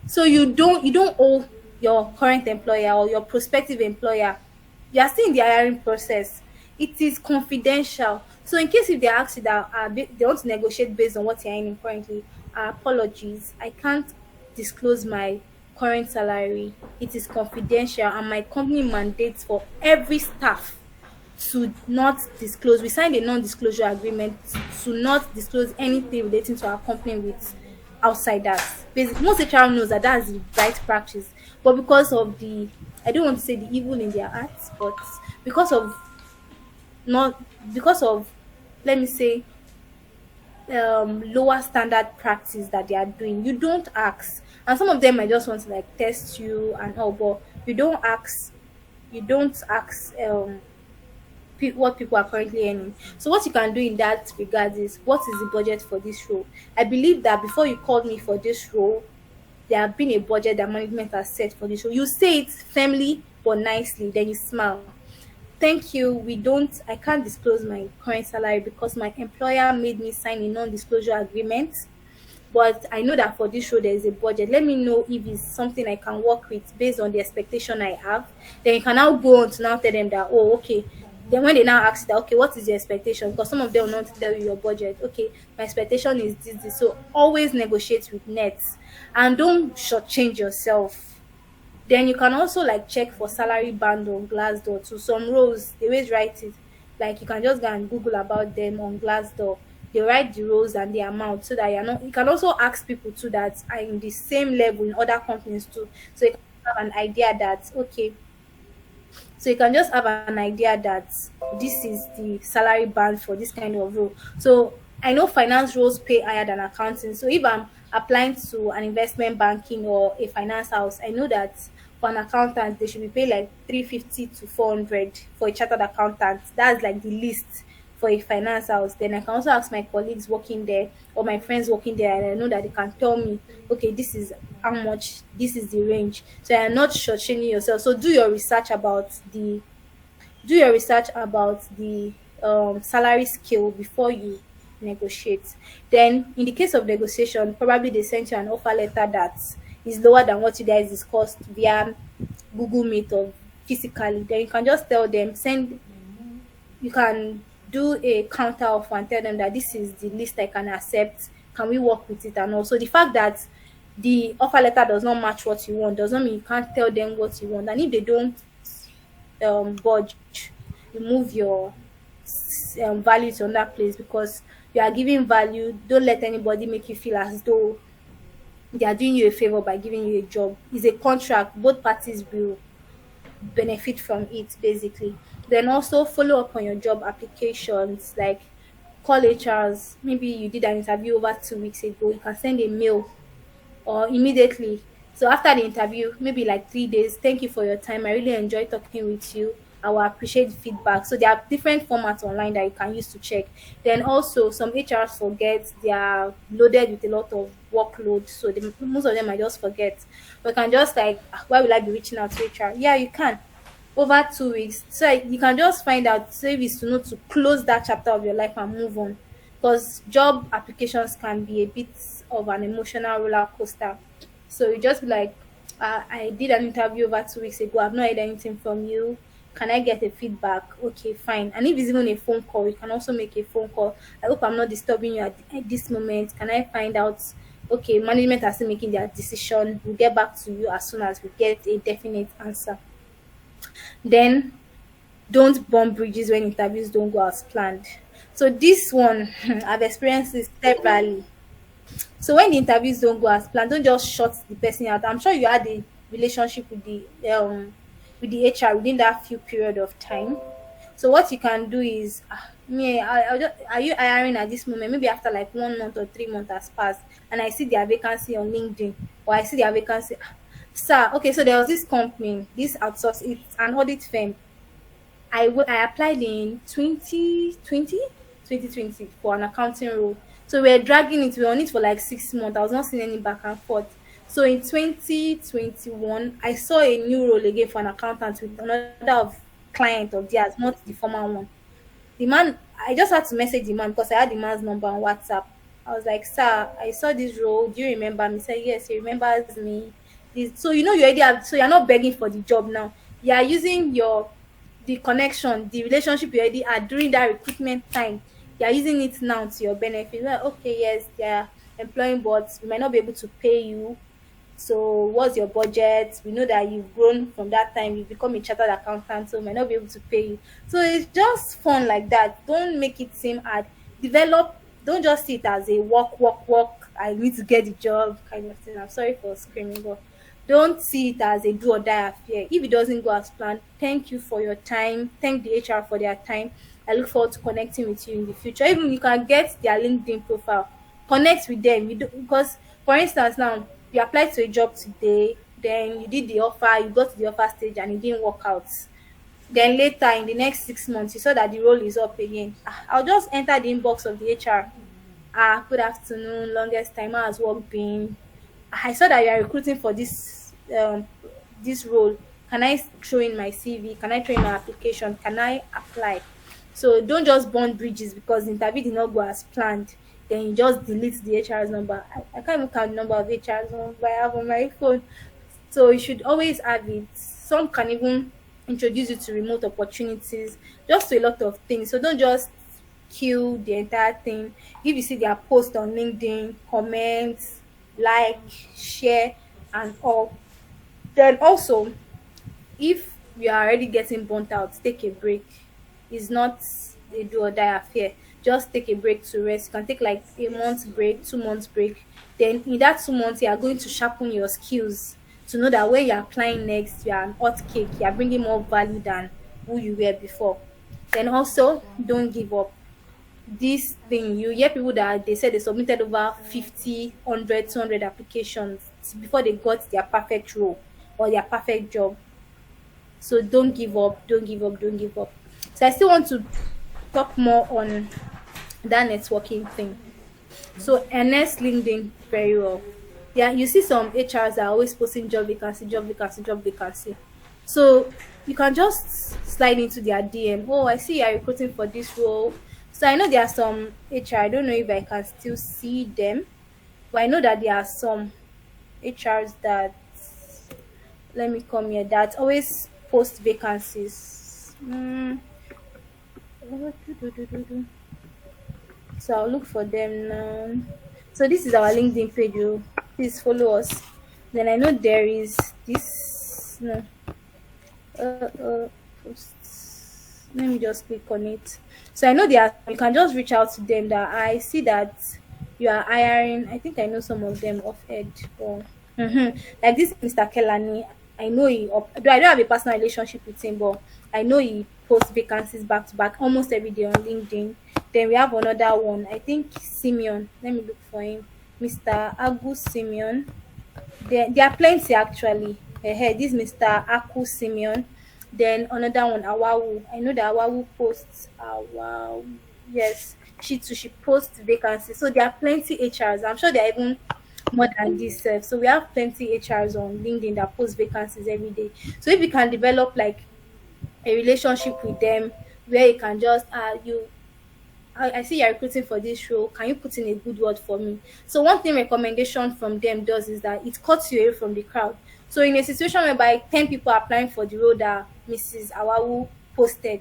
So you don't owe your current employer or your prospective employer. You are still in the hiring process. It is confidential. So in case if they ask you that they want to negotiate based on what you're earning currently, apologies, I can't disclose my current salary. It is confidential, and my company mandates for every staff to not disclose. We signed a non-disclosure agreement to not disclose anything relating to our company with outsiders. Basically, most HR knows that that's the right practice, but because of the, I don't want to say the evil in their hearts, but because of not because of, let me say, lower standard practice that they are doing, you don't ask. And some of them might just want to like test you and all, but you don't ask what people are currently earning. So what you can do in that regard is, what is the budget for this role? I believe that before you called me for this role, there have been a budget that management has set for this role. You say it firmly but nicely, then you smile. Thank you. I can't disclose my current salary because my employer made me sign a non-disclosure agreement. But I know that for this show there is a budget. Let me know if it's something I can work with based on the expectation I have. Then you can now go on to now tell them that, oh, okay. Then when they now ask that, okay, what is your expectation? Because some of them will not tell you your budget. Okay, my expectation is this. So always negotiate with nets and don't shortchange yourself. Then you can also like check for salary band on Glassdoor. To some roles, they always write it. Like you can just go and Google about them on Glassdoor. They write the roles and the amount so that you're not. You can also ask people too that are in the same level in other companies too. So you can have an idea that, okay, so you can just have an idea that this is the salary band for this kind of role. So I know finance roles pay higher than accounting. So if I'm applying to an investment banking or a finance house, I know that for an accountant they should be paid like 350 to 400 for a chartered accountant. That's like the least for a finance house. Then I can also ask my colleagues working there or my friends working there, and I know that they can tell me, okay, this is how much, this is the range. So you're not shortchanging yourself. So do your research about the salary scale before you negotiate. Then in the case of negotiation, probably they sent you an offer letter that is lower than what you guys discussed via Google Meet or physically. Then you can just tell them, you can do a counter offer and tell them that this is the least I can accept. Can we work with it? And also the fact that the offer letter does not match what you want does not mean you can't tell them what you want. And if they don't budge, you move your value to another place because you are giving value. Don't let anybody make you feel as though they are doing you a favor by giving you a job. It's a contract. Both parties will benefit from it basically. Then also follow up on your job applications, like call HRs. Maybe you did an interview over 2 weeks ago, you can send a mail or immediately. So after the interview, maybe like 3 days, thank you for your time. I really enjoyed talking with you. I will appreciate the feedback. So there are different formats online that you can use to check. Then also some HRs forget, they are loaded with a lot of workload. So most of them I just forget. But you can just like, "Ah, why will I be reaching out to HR?" Yeah, you can over 2 weeks. So you can just find out service to know to close that chapter of your life and move on. Because job applications can be a bit of an emotional roller coaster. So you just be like, I did an interview over 2 weeks ago. I've not heard anything from you. Can I get a feedback? Okay, fine. And if it's even a phone call, you can also make a phone call. I hope I'm not disturbing you at this moment. Can I find out? Okay, management are still making their decision. We'll get back to you as soon as we get a definite answer. Then don't burn bridges when interviews don't go as planned. So this one, I've experienced this severally. So when the interviews don't go as planned, don't just shut the person out. I'm sure you had a relationship with the HR within that few period of time. So what you can do is, I'll just, are you hiring at this moment? Maybe after like 1 month or 3 months has passed, and I see their vacancy on LinkedIn, or I see their vacancy. Sir, okay, so there was this company, this outsource, it's an audit firm. I applied in 2020 for an accounting role. So we were dragging it. We were on it for like 6 months. I was not seeing any back and forth. So in 2021, I saw a new role again for an accountant with another of client of theirs, not the former one. The man, I just had to message the man because I had the man's number on WhatsApp. I was like, "Sir, I saw this role. Do you remember me?" He said, "Yes, he remembers me." So you know you already have. So you're not begging for the job now. You are using your the connection, the relationship you already had during that recruitment time. You are using it now to your benefit. Well, okay, yes, they are employing, but we might not be able to pay you. So what's your budget? We know that you've grown from that time, you've become a chartered accountant, so we might not be able to pay you. So it's just fun like that. Don't make it seem hard. Develop, don't just see it as a work. I need to get the job kind of thing. I'm sorry for screaming, but don't see it as a do or die affair. If it doesn't go as planned, thank you for your time. Thank the HR for their time. I look forward to connecting with you in the future. Even you can get their LinkedIn profile, connect with them. You do, because for instance now you applied to a job today, then you did the offer, you got to the offer stage and it didn't work out. Then later in the next 6 months, you saw that the role is up again. I'll just enter the inbox of the HR. Good afternoon, longest time, how has work been? I saw that you are recruiting for this role. Can I throw in my CV? Can I throw in my application? Can I apply? So don't just burn bridges because the interview did not go as planned. Then you just delete the HR's number. I can't even count the number of HR's number I have on my phone. So you should always have it. Some can even introduce you to remote opportunities, just to a lot of things. So don't just kill the entire thing. If you see their post on LinkedIn, comment, like, share, and all. Then also, if you are already getting burnt out, take a break. It's not a do or die affair. Just take a break to rest. You can take like a month break, 2 months break. Then in that 2 months, you are going to sharpen your skills to know that when you're applying next, you are an hot cake. You are bringing more value than who you were before. Then also, don't give up. This thing, you hear people that they said they submitted over 50, 100, 200 applications before they got their perfect role or their perfect job. So don't give up, don't give up. So I still want to talk more on that networking thing. So NS LinkedIn very well. Yeah, you see some HRs are always posting job vacancy. So you can just slide into their DM. Oh, I see you're recruiting for this role. So I know there are some HR. I don't know if I can still see them, but I know that there are some HRs that, let me come here, that always post vacancies. So I'll look for them now. So this is our LinkedIn page. Oh. Please follow us. Then I know there is this. No. Posts. Let me just click on it. So I know there you can just reach out to them. That I see that you are hiring. I think I know some of them off ed. Or like this Mr. Kelani. I know though I don't have a personal relationship with him, but I know he posts vacancies back to back almost every day on LinkedIn. Then we have another one, I think Simeon. Let me look for him. Mr. Agus Simeon. There are plenty actually. This Mr. Aku Simeon. Then another one, Awawu. I know that Awawu posts Awawu. Yes, she too. She posts vacancies. So there are plenty HRs. I'm sure there are even more than this. So we have plenty HRs on LinkedIn that post vacancies every day. So if we can develop like a relationship with them, where you can just I see you're recruiting for this role. Can you put in a good word for me? So one thing recommendation from them does is that it cuts you away from the crowd. So in a situation whereby 10 people are applying for the role that Mrs. Awawu posted,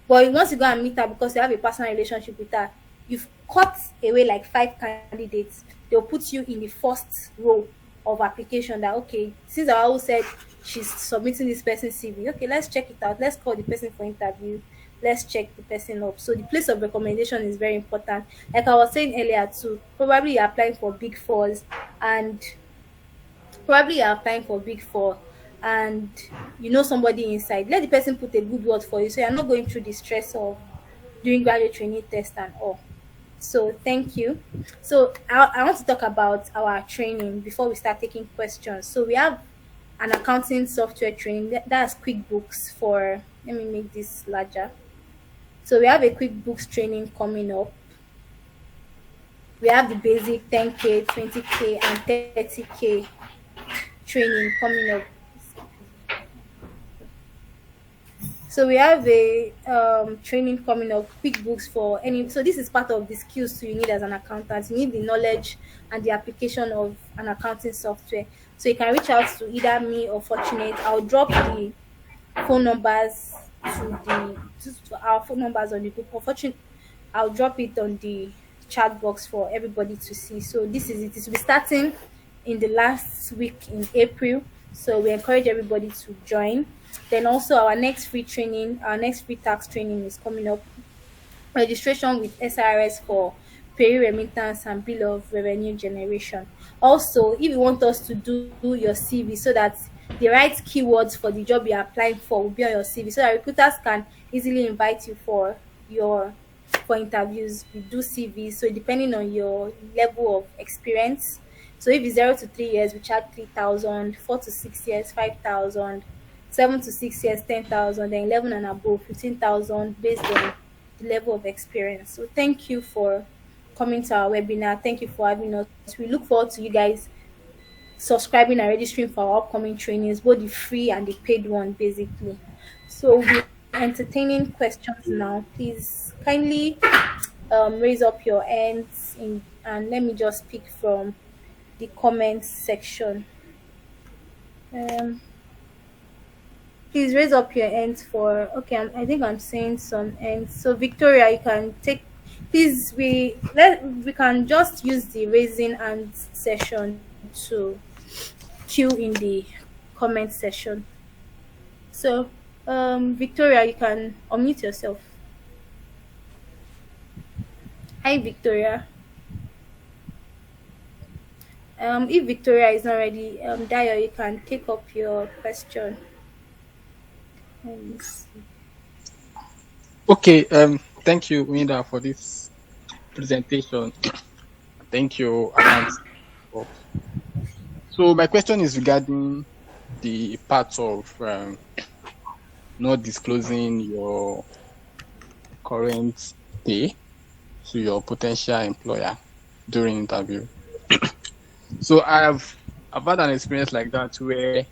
but once you go and meet her because you have a personal relationship with her, you've cut away like 5 candidates. They'll put you in the first row of application that, okay, since Awawu said she's submitting this person's CV, okay, let's check it out. Let's call the person for interview. Let's check the person up. So the place of recommendation is very important. Like I was saying earlier too, probably you're applying for big fours and and you know somebody inside. Let the person put a good word for you so you're not going through the stress of doing graduate training test and all. So thank you. So I want to talk about our training before we start taking questions. So we have an accounting software training. That's QuickBooks for, let me make this larger. So we have a QuickBooks training coming up. We have the basic 10K, 20K, and 30K training coming up. So we have a training coming up, QuickBooks for any. So this is part of the skills you need as an accountant. You need the knowledge and the application of an accounting software. So you can reach out to either me or Fortunate. I'll drop the phone numbers to our phone numbers on the group. Unfortunately, I'll drop it on the chat box for everybody to see. So this is it. It will be starting in the last week in April. So we encourage everybody to join. Then also our next free tax training is coming up. Registration with SRS for pay remittance and bill of revenue generation. Also, if you want us to do your CV so that the right keywords for the job you're applying for will be on your CV so that recruiters can easily invite you for interviews. We do CVs, so depending on your level of experience. So if it's 0 to 3 years, we charge 3,000, 4 to 6 years, 5,000, 7 to 6 years, 10,000, then 11 and above, 15,000 based on the level of experience. So thank you for coming to our webinar. Thank you for having us. We look forward to you guys subscribing and registering for our upcoming trainings, both the free and the paid one, basically. So we're entertaining questions now. Please kindly raise up your hands and let me just pick from the comments section. Please raise up your hands for, okay, I think I'm seeing some hands. So Victoria, you can take, please, we can just use the raising hands session to queue in the comment section. So Victoria, you can unmute yourself. Hi Victoria. If Victoria is not ready, Dio, you can take up your question. Okay, thank you, Winda, for this presentation. Thank you, Adams. So my question is regarding the part of not disclosing your current pay to your potential employer during interview. So I've had an experience like that where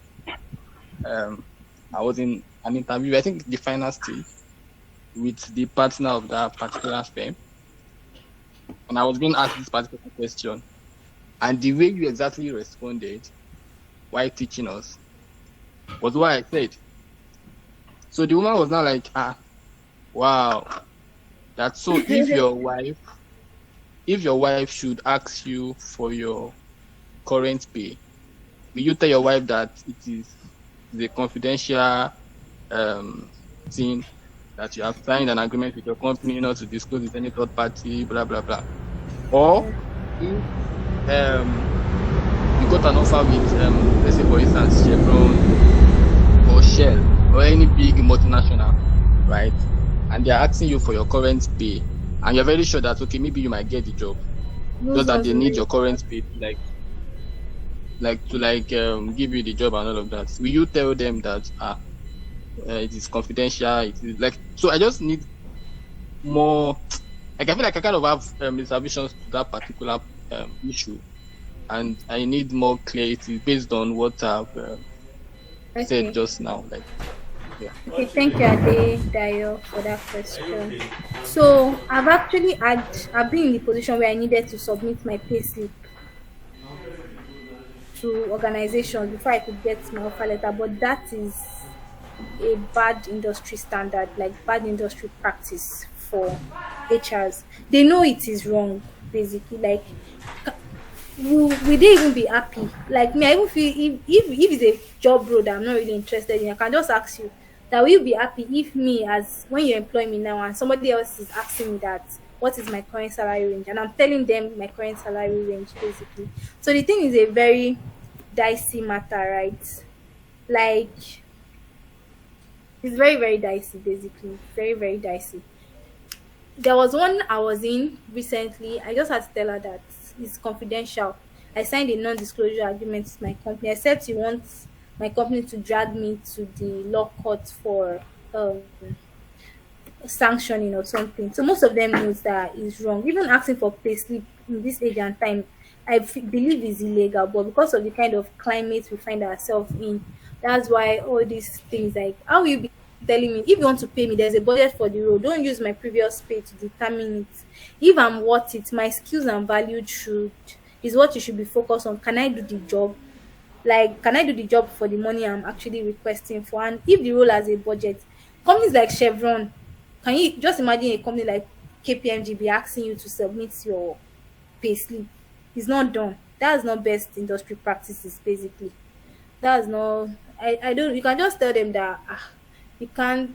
I was in an interview, I think the final stage, with the partner of that particular firm, and I was being asked this particular question, and the way you exactly responded while teaching us was what I said. So the woman was not like, wow, that's so. If your wife should ask you for your current pay, will you tell your wife that it is the confidential thing, that you have signed an agreement with your company not to disclose with any third party, blah blah blah? Or if you got an offer with let's say for instance Chevron Shell or any big multinational, right? And they're asking you for your current pay, and you're very sure that okay, maybe you might get the job, Those just that ones they will need really your current pay to give you the job and all of that. Will you tell them that it is confidential? It is like so. I just need more. Like I feel like I kind of have reservations to that particular issue, and I need more clarity based on what I've said okay. just now. Like, yeah. Okay, thank you, Ade Dayo, for that question. So I've been in the position where I needed to submit my payslip to organizations before I could get my offer letter, but that is a bad industry standard, like bad industry practice for HRs. They know it is wrong, basically. Like, will they even be happy? Like me, I even feel if it's a job role that I'm not really interested in, I can just ask you that will you be happy if me as when you employ me now and somebody else is asking me that what is my current salary range and I'm telling them my current salary range basically. So the thing is a very dicey matter, right? Like it's very, very dicey, basically. Very, very dicey. There was one I was in recently. I just had to tell her that it's confidential. I signed a non disclosure agreement with my company. I said she wants my company to drag me to the law court for um, sanctioning or something. So most of them knows that is wrong. Even asking for payslip in this age and time, believe is illegal. But because of the kind of climate we find ourselves in, that's why all these things like how will you be telling me if you want to pay me, there's a budget for the role. Don't use my previous pay to determine it. If I'm worth it, my skills and value should is what you should be focused on. Can I do the job? Like, can I do the job for the money I'm actually requesting for? And if the role has a budget, companies like Chevron, can you just imagine a company like KPMG be asking you to submit your payslip? It's not done. That's not best industry practices, basically. That's not. I don't. You can just tell them that you can't.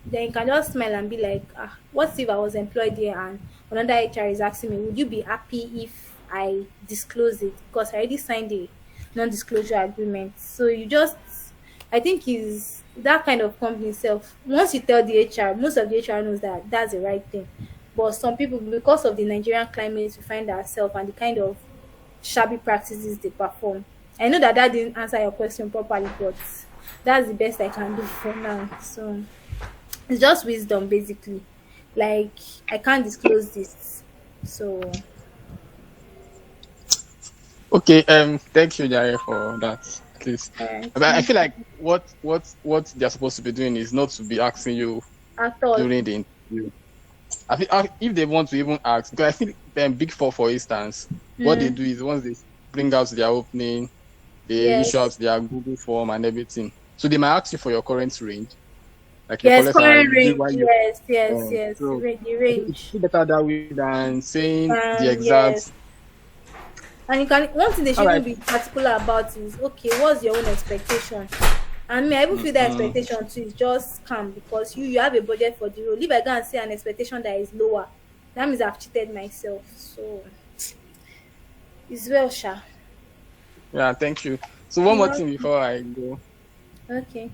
Then you can just smile and be like, what if I was employed here and another HR is asking me, would you be happy if I disclose it? Because I already signed a non-disclosure agreement. So you just, I think is that kind of company self. Once you tell the HR, most of the HR knows that that's the right thing. But some people, because of the Nigerian climate, we find ourselves and the kind of shabby practices they perform. I know that that didn't answer your question properly, but that's the best I can do for now. So it's just wisdom, basically. Like I can't disclose this, so Okay. Thank you, Jare, for that. At least, but I feel like what they're supposed to be doing is not to be asking you I thought, during the interview. I think if they want to even ask, because I think Big Four, for instance, what they do is once they bring out their opening, they issue out yes, their Google form and everything. So they might ask you for your current range, like your yes, current salary, current which is range, why you. yes, yes, yes, So the I think it's range, still better that way than saying the yes. exact. And you can one thing they All right. shouldn't be particular about is okay, what's your own expectation? And me, I even feel that Mm-hmm. expectation too is just scam because you have a budget for the role. If I go and say an expectation that is lower, that means I've cheated myself. So it's well, Sha. Yeah, thank you. So one more Yeah. thing before I go. Okay.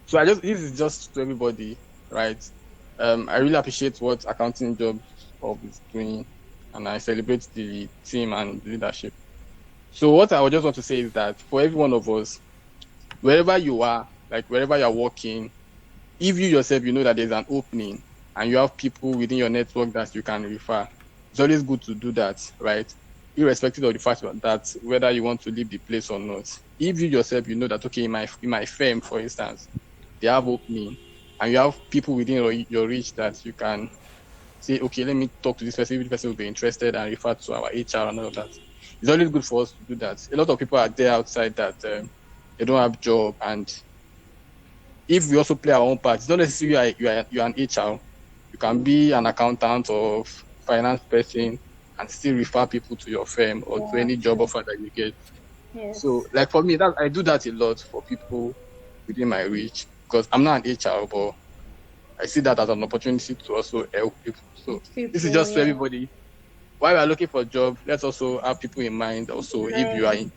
So this is just to everybody, right? I really appreciate what accounting job of is doing, and I celebrate the team and leadership. So what I would just want to say is that for every one of us, wherever you are, like wherever you're working, if you yourself you know that there's an opening and you have people within your network that you can refer, it's always good to do that, right? Irrespective of the fact that whether you want to leave the place or not. If you yourself you know that okay, in my firm, for instance, they have opening and you have people within your reach that you can say, okay, let me talk to this person, if the person will be interested and refer to our HR and all of that. It's always good for us to do that. A lot of people are there outside that they don't have job, and if we also play our own part, it's not necessarily you're an HR. You can be an accountant or finance person and still refer people to your firm or to Yeah. any job offer that you get. So, Yes. like for me, I do that a lot for people within my reach because I'm not an HR, but I see that as an opportunity to also help people. So this is People, just for yeah. everybody. While we're looking for a job, let's also have people in mind. Also, if Right.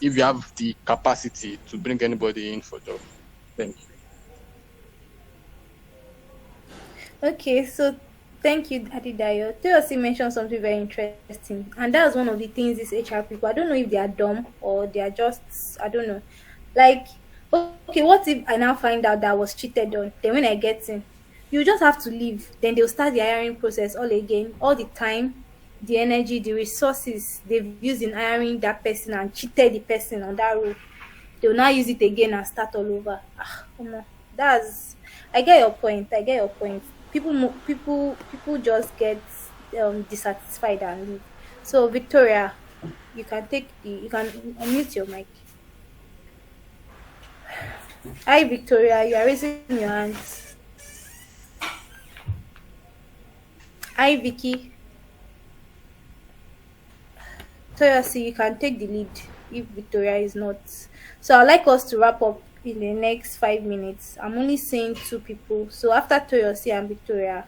you have the capacity to bring anybody in for job. Thank Okay, so thank you, Adidayo. Toyosi mentioned something very interesting, and that's one of the things these HR people. I don't know if they are dumb or they are just, I don't know. Like, okay, what if I now find out that I was cheated on? Then when I get in, you just have to leave. Then they'll start the hiring process all again, all the time, the energy, the resources they've used in hiring that person and cheated the person on that role. They'll now use it again and start all over. Ah, omo, that's I get your point. I get your point. People just get dissatisfied and leave. So Victoria, you can unmute your mic. Hi Victoria, you are raising your hands. Hi Vicky. Toyosi, you can take the lead if Victoria is not. So I'd like us to wrap up in the next 5 minutes. I'm only saying two people. So after Toyosi and Victoria.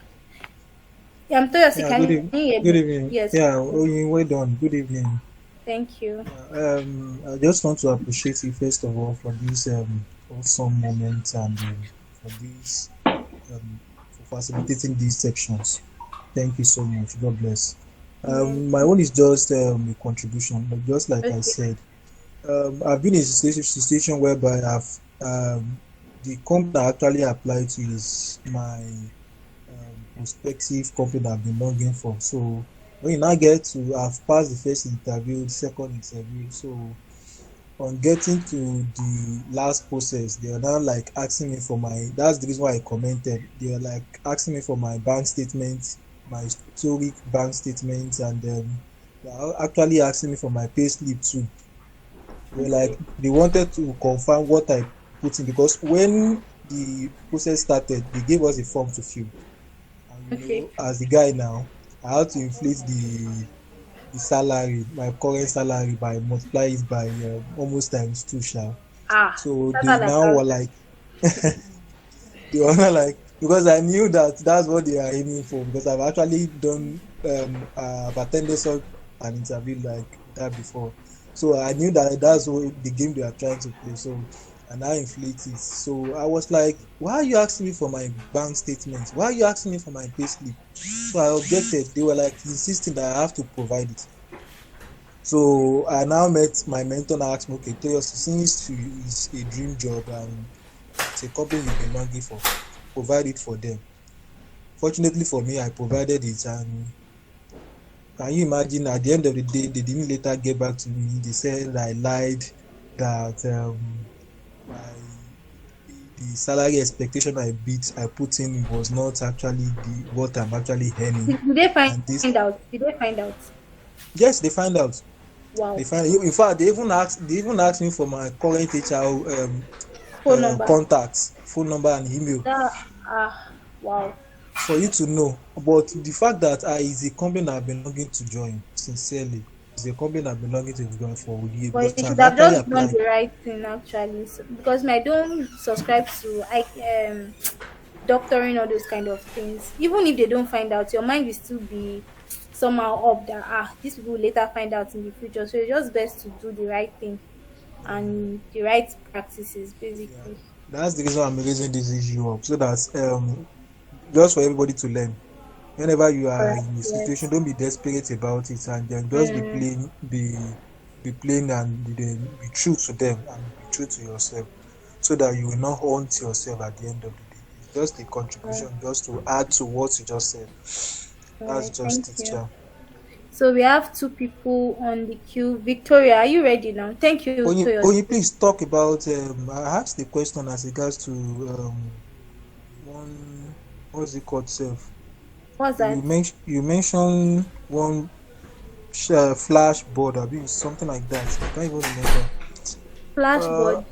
Toyosi, Yeah, can you hear good me? evening. Yes. Yeah, well done. Good evening. Thank you. I just want to appreciate you first of all for this awesome moment and for this um, for facilitating these sections. Thank you so much. God bless. Yeah. My own is just a contribution, but just like I Okay. said, I've been in a situation whereby the company I actually applied to is my prospective company I've been longing for. So when you now get to, I've passed the first interview, the second interview. So on getting to the last process, they are now like asking me for my. That's the reason why I commented. They are like asking me for my bank statements, my historic bank statements, and they are actually asking me for my pay slip too. They like Okay. they wanted to confirm what I put in because when the process started, they gave us a form to fill. And Okay. as the guy now, I had to inflate the salary, my current salary, by multiply it by almost times two, sha. Ah, So they scatter that now house. were like, they were not like, because I knew that that's what they are aiming for, because I've actually done I've attended such an interview like that before. So I knew that that's what the game they are trying to play. So and I inflate it. So I was like, why are you asking me for my bank statements? Why are you asking me for my payslip? So I objected. They were like insisting that I have to provide it. So I now met my mentor and asked me, okay, tell us, since it's a dream job and it's a company you've been longing for, provide it for them. Fortunately for me, I provided it, and can you imagine at the end of the day, they didn't later get back to me. They said I lied, that my the salary expectation I put in was not actually the what I'm actually earning. Did they find And this, out? Did they find out? yes, they find out. They Wow. find, in fact, they even asked me for my current HR Phone number. contacts, phone number and email That wow. for you to know. But the fact that is a company I've been longing to join, sincerely, is a company I've been longing to join for a year because But you I've should have actually just done applied. the right thing actually. So, because I don't subscribe to doctoring all those kind of things. Even if they don't find out, your mind will still be somehow up that these people will later find out in the future. So it's just best to do the right thing and the right practices Yeah, basically. that's the reason I'm raising this issue up so that just for everybody to learn. Whenever you are Alright, in a situation, yes. don't be desperate about it, and then just Mm, be plain, and then be true to them and be true to yourself, so that you will not haunt yourself at the end of the day. It's just a alright, contribution, just to add to what you just said. That's thank just it, you. yeah. So we have two people on the queue. Victoria, are you ready now? Thank you, Only Toyosi. please talk about. I asked the question as regards to one. What's it called, self? What's that? You mentioned one flash board, I mean something like that. I can't even remember. Uh, Flashboard.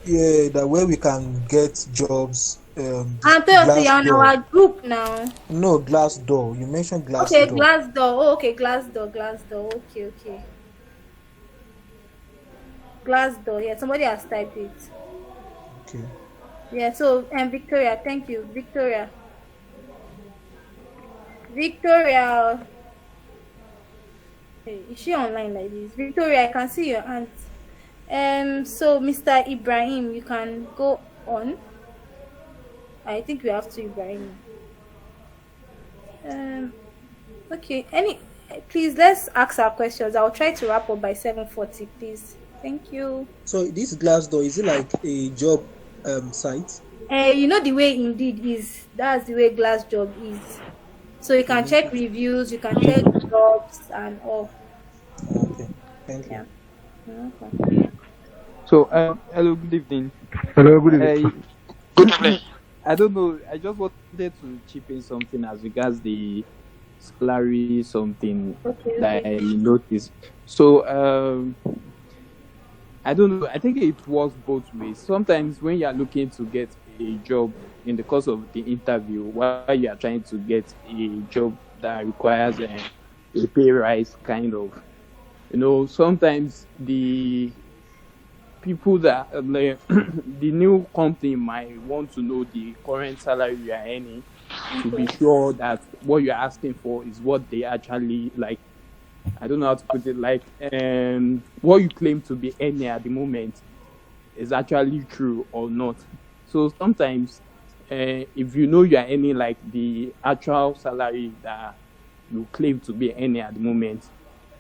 yeah, that where we can get jobs. The And Toyosi, glass you're on door. our group now. No, glass door. You mentioned glass Okay, door. glass door. Oh, okay, glass door, glass door. Okay, okay. Glass door. Yeah, somebody has typed it. Okay. Yeah, so and Victoria, thank you. Victoria. Victoria. Hey, is she online like this? Victoria, I can see your aunt. So Mr. Ibrahim, you can go on. I think we have to Ibrahim. Um. Okay. Please let's ask our questions. I'll try to wrap up by 7:40. Please. Thank you. So this glass door, is it like a job site? You know the way Indeed is. That's the way Glass Job is. So you can check Okay. reviews. You can check jobs and all. Okay. Thank you. Yeah. You're welcome. So, hello, good evening. Hello, good evening. I Good evening. I don't know. I just wanted to chip in something as regards the salary something Okay. that Okay. I noticed. So, I don't know. I think it works both ways. Sometimes when you are looking to get a job in the course of the interview, while you are trying to get a job that requires a pay rise, kind of, sometimes the people that the new company might want to know the current salary you are earning to be Okay. sure that what you're asking for is what they actually like. I don't know how to put it, like what you claim to be earning at the moment is actually true or not. So sometimes if you know you are earning like the actual salary that you claim to be earning at the moment,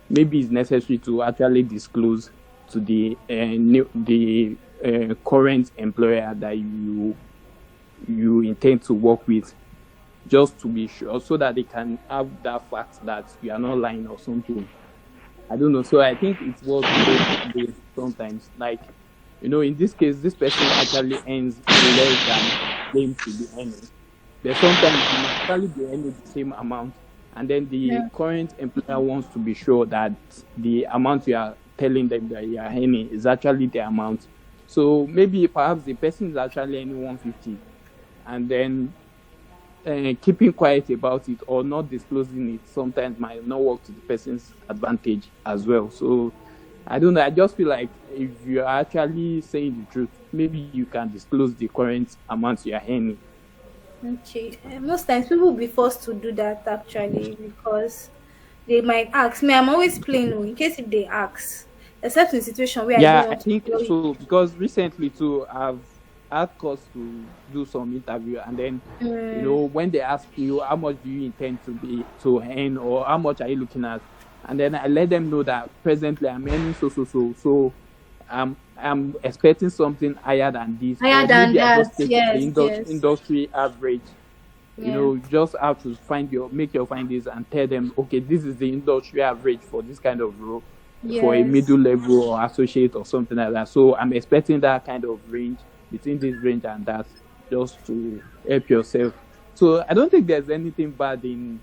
maybe it's necessary to actually disclose to the current employer that you intend to work with, just to be sure, so that they can have that fact that you are not lying or something. I don't know. So I think it was both ways sometimes. Like, in this case, this person actually earns less than he claims to be earning. But sometimes you might actually be earning the same amount, and then the Yeah. current employer wants to be sure that the amount you are telling them that you are earning is actually the amount. So maybe perhaps the person is actually earning 150, and then keeping quiet about it or not disclosing it sometimes might not work to the person's advantage as well. So I don't know. I just feel like if you're actually saying the truth, maybe you can disclose the current amount you are earning. Okay. Most times people will be forced to do that actually because they might ask me. I'm always plain in case if they ask, except in situation where I don't Yeah, I want to think blow it. so because recently too, I've had course to do some interview, and then Mm, when they ask you how much do you intend to earn or how much are you looking at, and then I let them know that presently I'm earning so. I'm expecting something higher than this, higher or than maybe I that. just take the Yes. Yes. industry average. Yeah. You just have to make your findings and tell them, okay, this is the industry average for this kind of role, for a Yes. middle level or associate or something like that. So I'm expecting that kind of range, between this range and that, just to help yourself. So I don't think there's anything bad in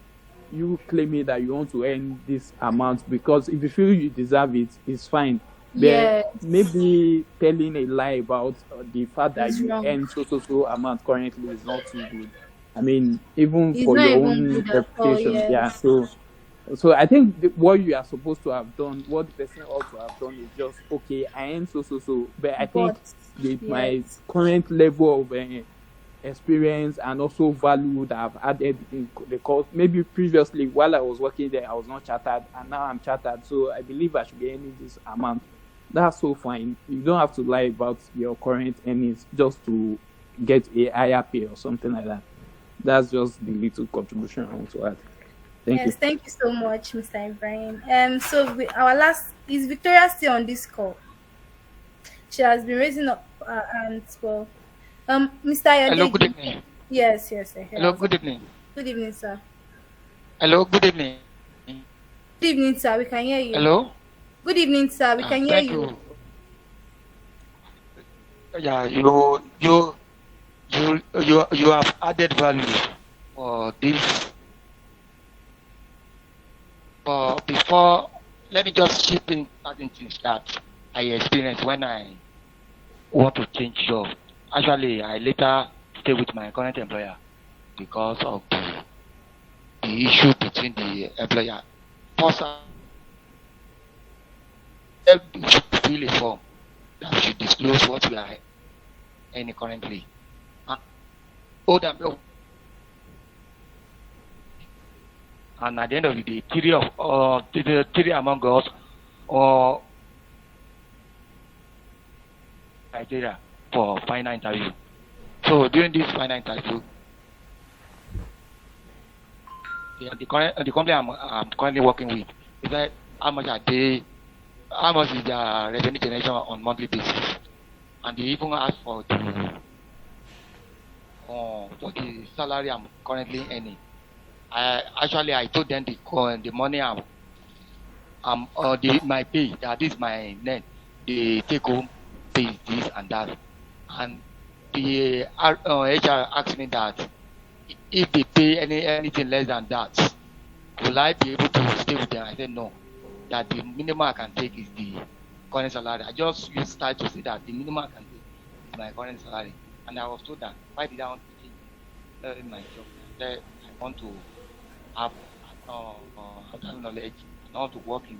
you claiming that you want to earn this amount, because if you feel you deserve it, it's fine. But Yes. maybe telling a lie about the fact that It's you wrong. earn so amount currently is not too good. I mean, even It's for not your even own good at all. reputation, yeah. Yes. So I think what you are supposed to have done, what the person ought to have done, is just, okay, I am so. But I think But with my yes. current level of experience and also value that I've added in the course, maybe previously while I was working there, I was not chartered, and now I'm chartered. So I believe I should be earning this amount. That's so fine. You don't have to lie about your current earnings just to get a higher pay or something like that. That's just the little contribution I want to add. Thank you. Yes. Thank you so much, Mr. Ibrahim. So our last is Victoria still on this call? She has been raising up hands. Well, Mr. Hello, good Ayodele. evening. Yes. Yes. I hear Hello, us. good evening. Good evening, sir. Hello, good evening. Good evening, sir. We can hear you. Hello. Good evening, sir. We can hear Thank you. you. Yeah, you have added value for this. But before, let me just chip in certain things that I experienced when I want to change job. Actually, I later stay with my current employer because of the issue between the employer. First, we should fill a form that we should disclose what we are earning currently. Hold them. And at the end of the day, three among us or criteria for final interview. So during this final interview, the company I'm currently working with, they said how much are they, how much is their revenue generation on monthly basis, and they even asked for the salary I'm currently earning. I told them the money my pay, that is my net, the take home pay is this and that, and the HR asked me that if they pay anything less than that, will I be able to stay with them? I said no, that the minimum I can take is the current salary. I just used start to say that the minimum I can take is my current salary, and I was told that why did I want to change my job? I said I want to have knowledge. I want to work in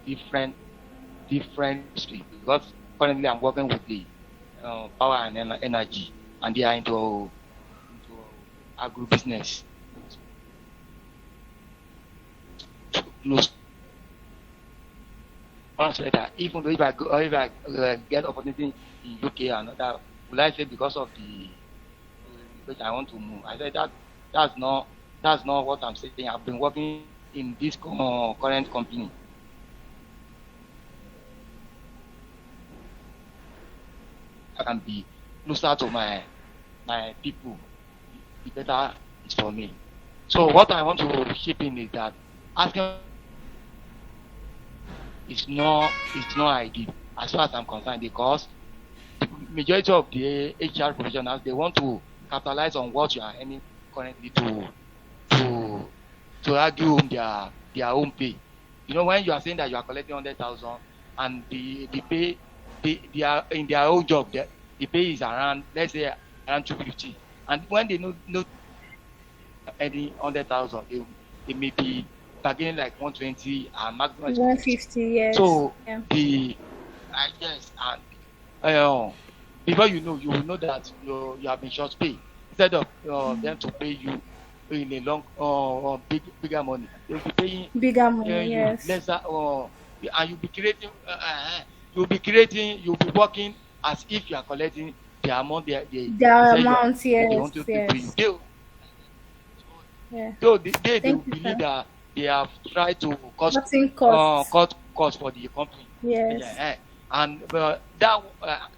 different street, because currently I'm working with the power and energy, and they are into agribusiness. Close. I said that even though if I get opportunity in UK and another, will I say because of the which I want to move? I said that's not what I'm saying. I've been working in this current company. I can be closer to my people. The better is for me. So what I want to chip in is that asking is not ideal as far as I'm concerned, because the majority of the HR professionals, they want to capitalize on what you are earning currently to argue their own pay. You know, when you are saying that you are collecting 100,000 and the pay they are in their own job, the pay is around, let's say, around 250, and when they know any 100,000, they may be bargaining like 120 and maximum 150, yes. So Yeah. yes, and before you will know that you have been short pay. Instead of them to pay you in a long bigger money, they'll be paying Bigger money, you yes. lesser, and you'll be working as if you are collecting the amount Their say amount, they yes, want to pay yes. you. Yeah. So they Thank you, believe sir. that they have tried to Cutting costs. cut costs for the company. Yes. Yeah, and that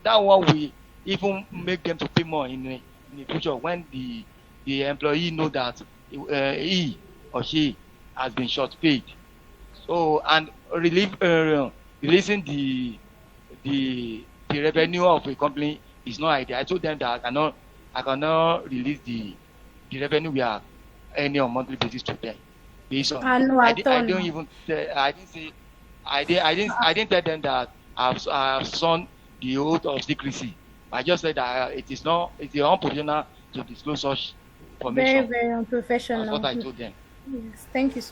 one will even make them to pay more in the future when the employee know that he or she has been short paid. So, and releasing the revenue of a company is not ideal. I told them that I cannot release the revenue we are earning on monthly basis to them. Based on, I know, I I don't don't know. even I didn't say I didn't tell them that I have sworn the oath of secrecy. I just said that it's unprofessional to disclose such Very, information. very That's what unprofessional. I told them. Yes. Thank you so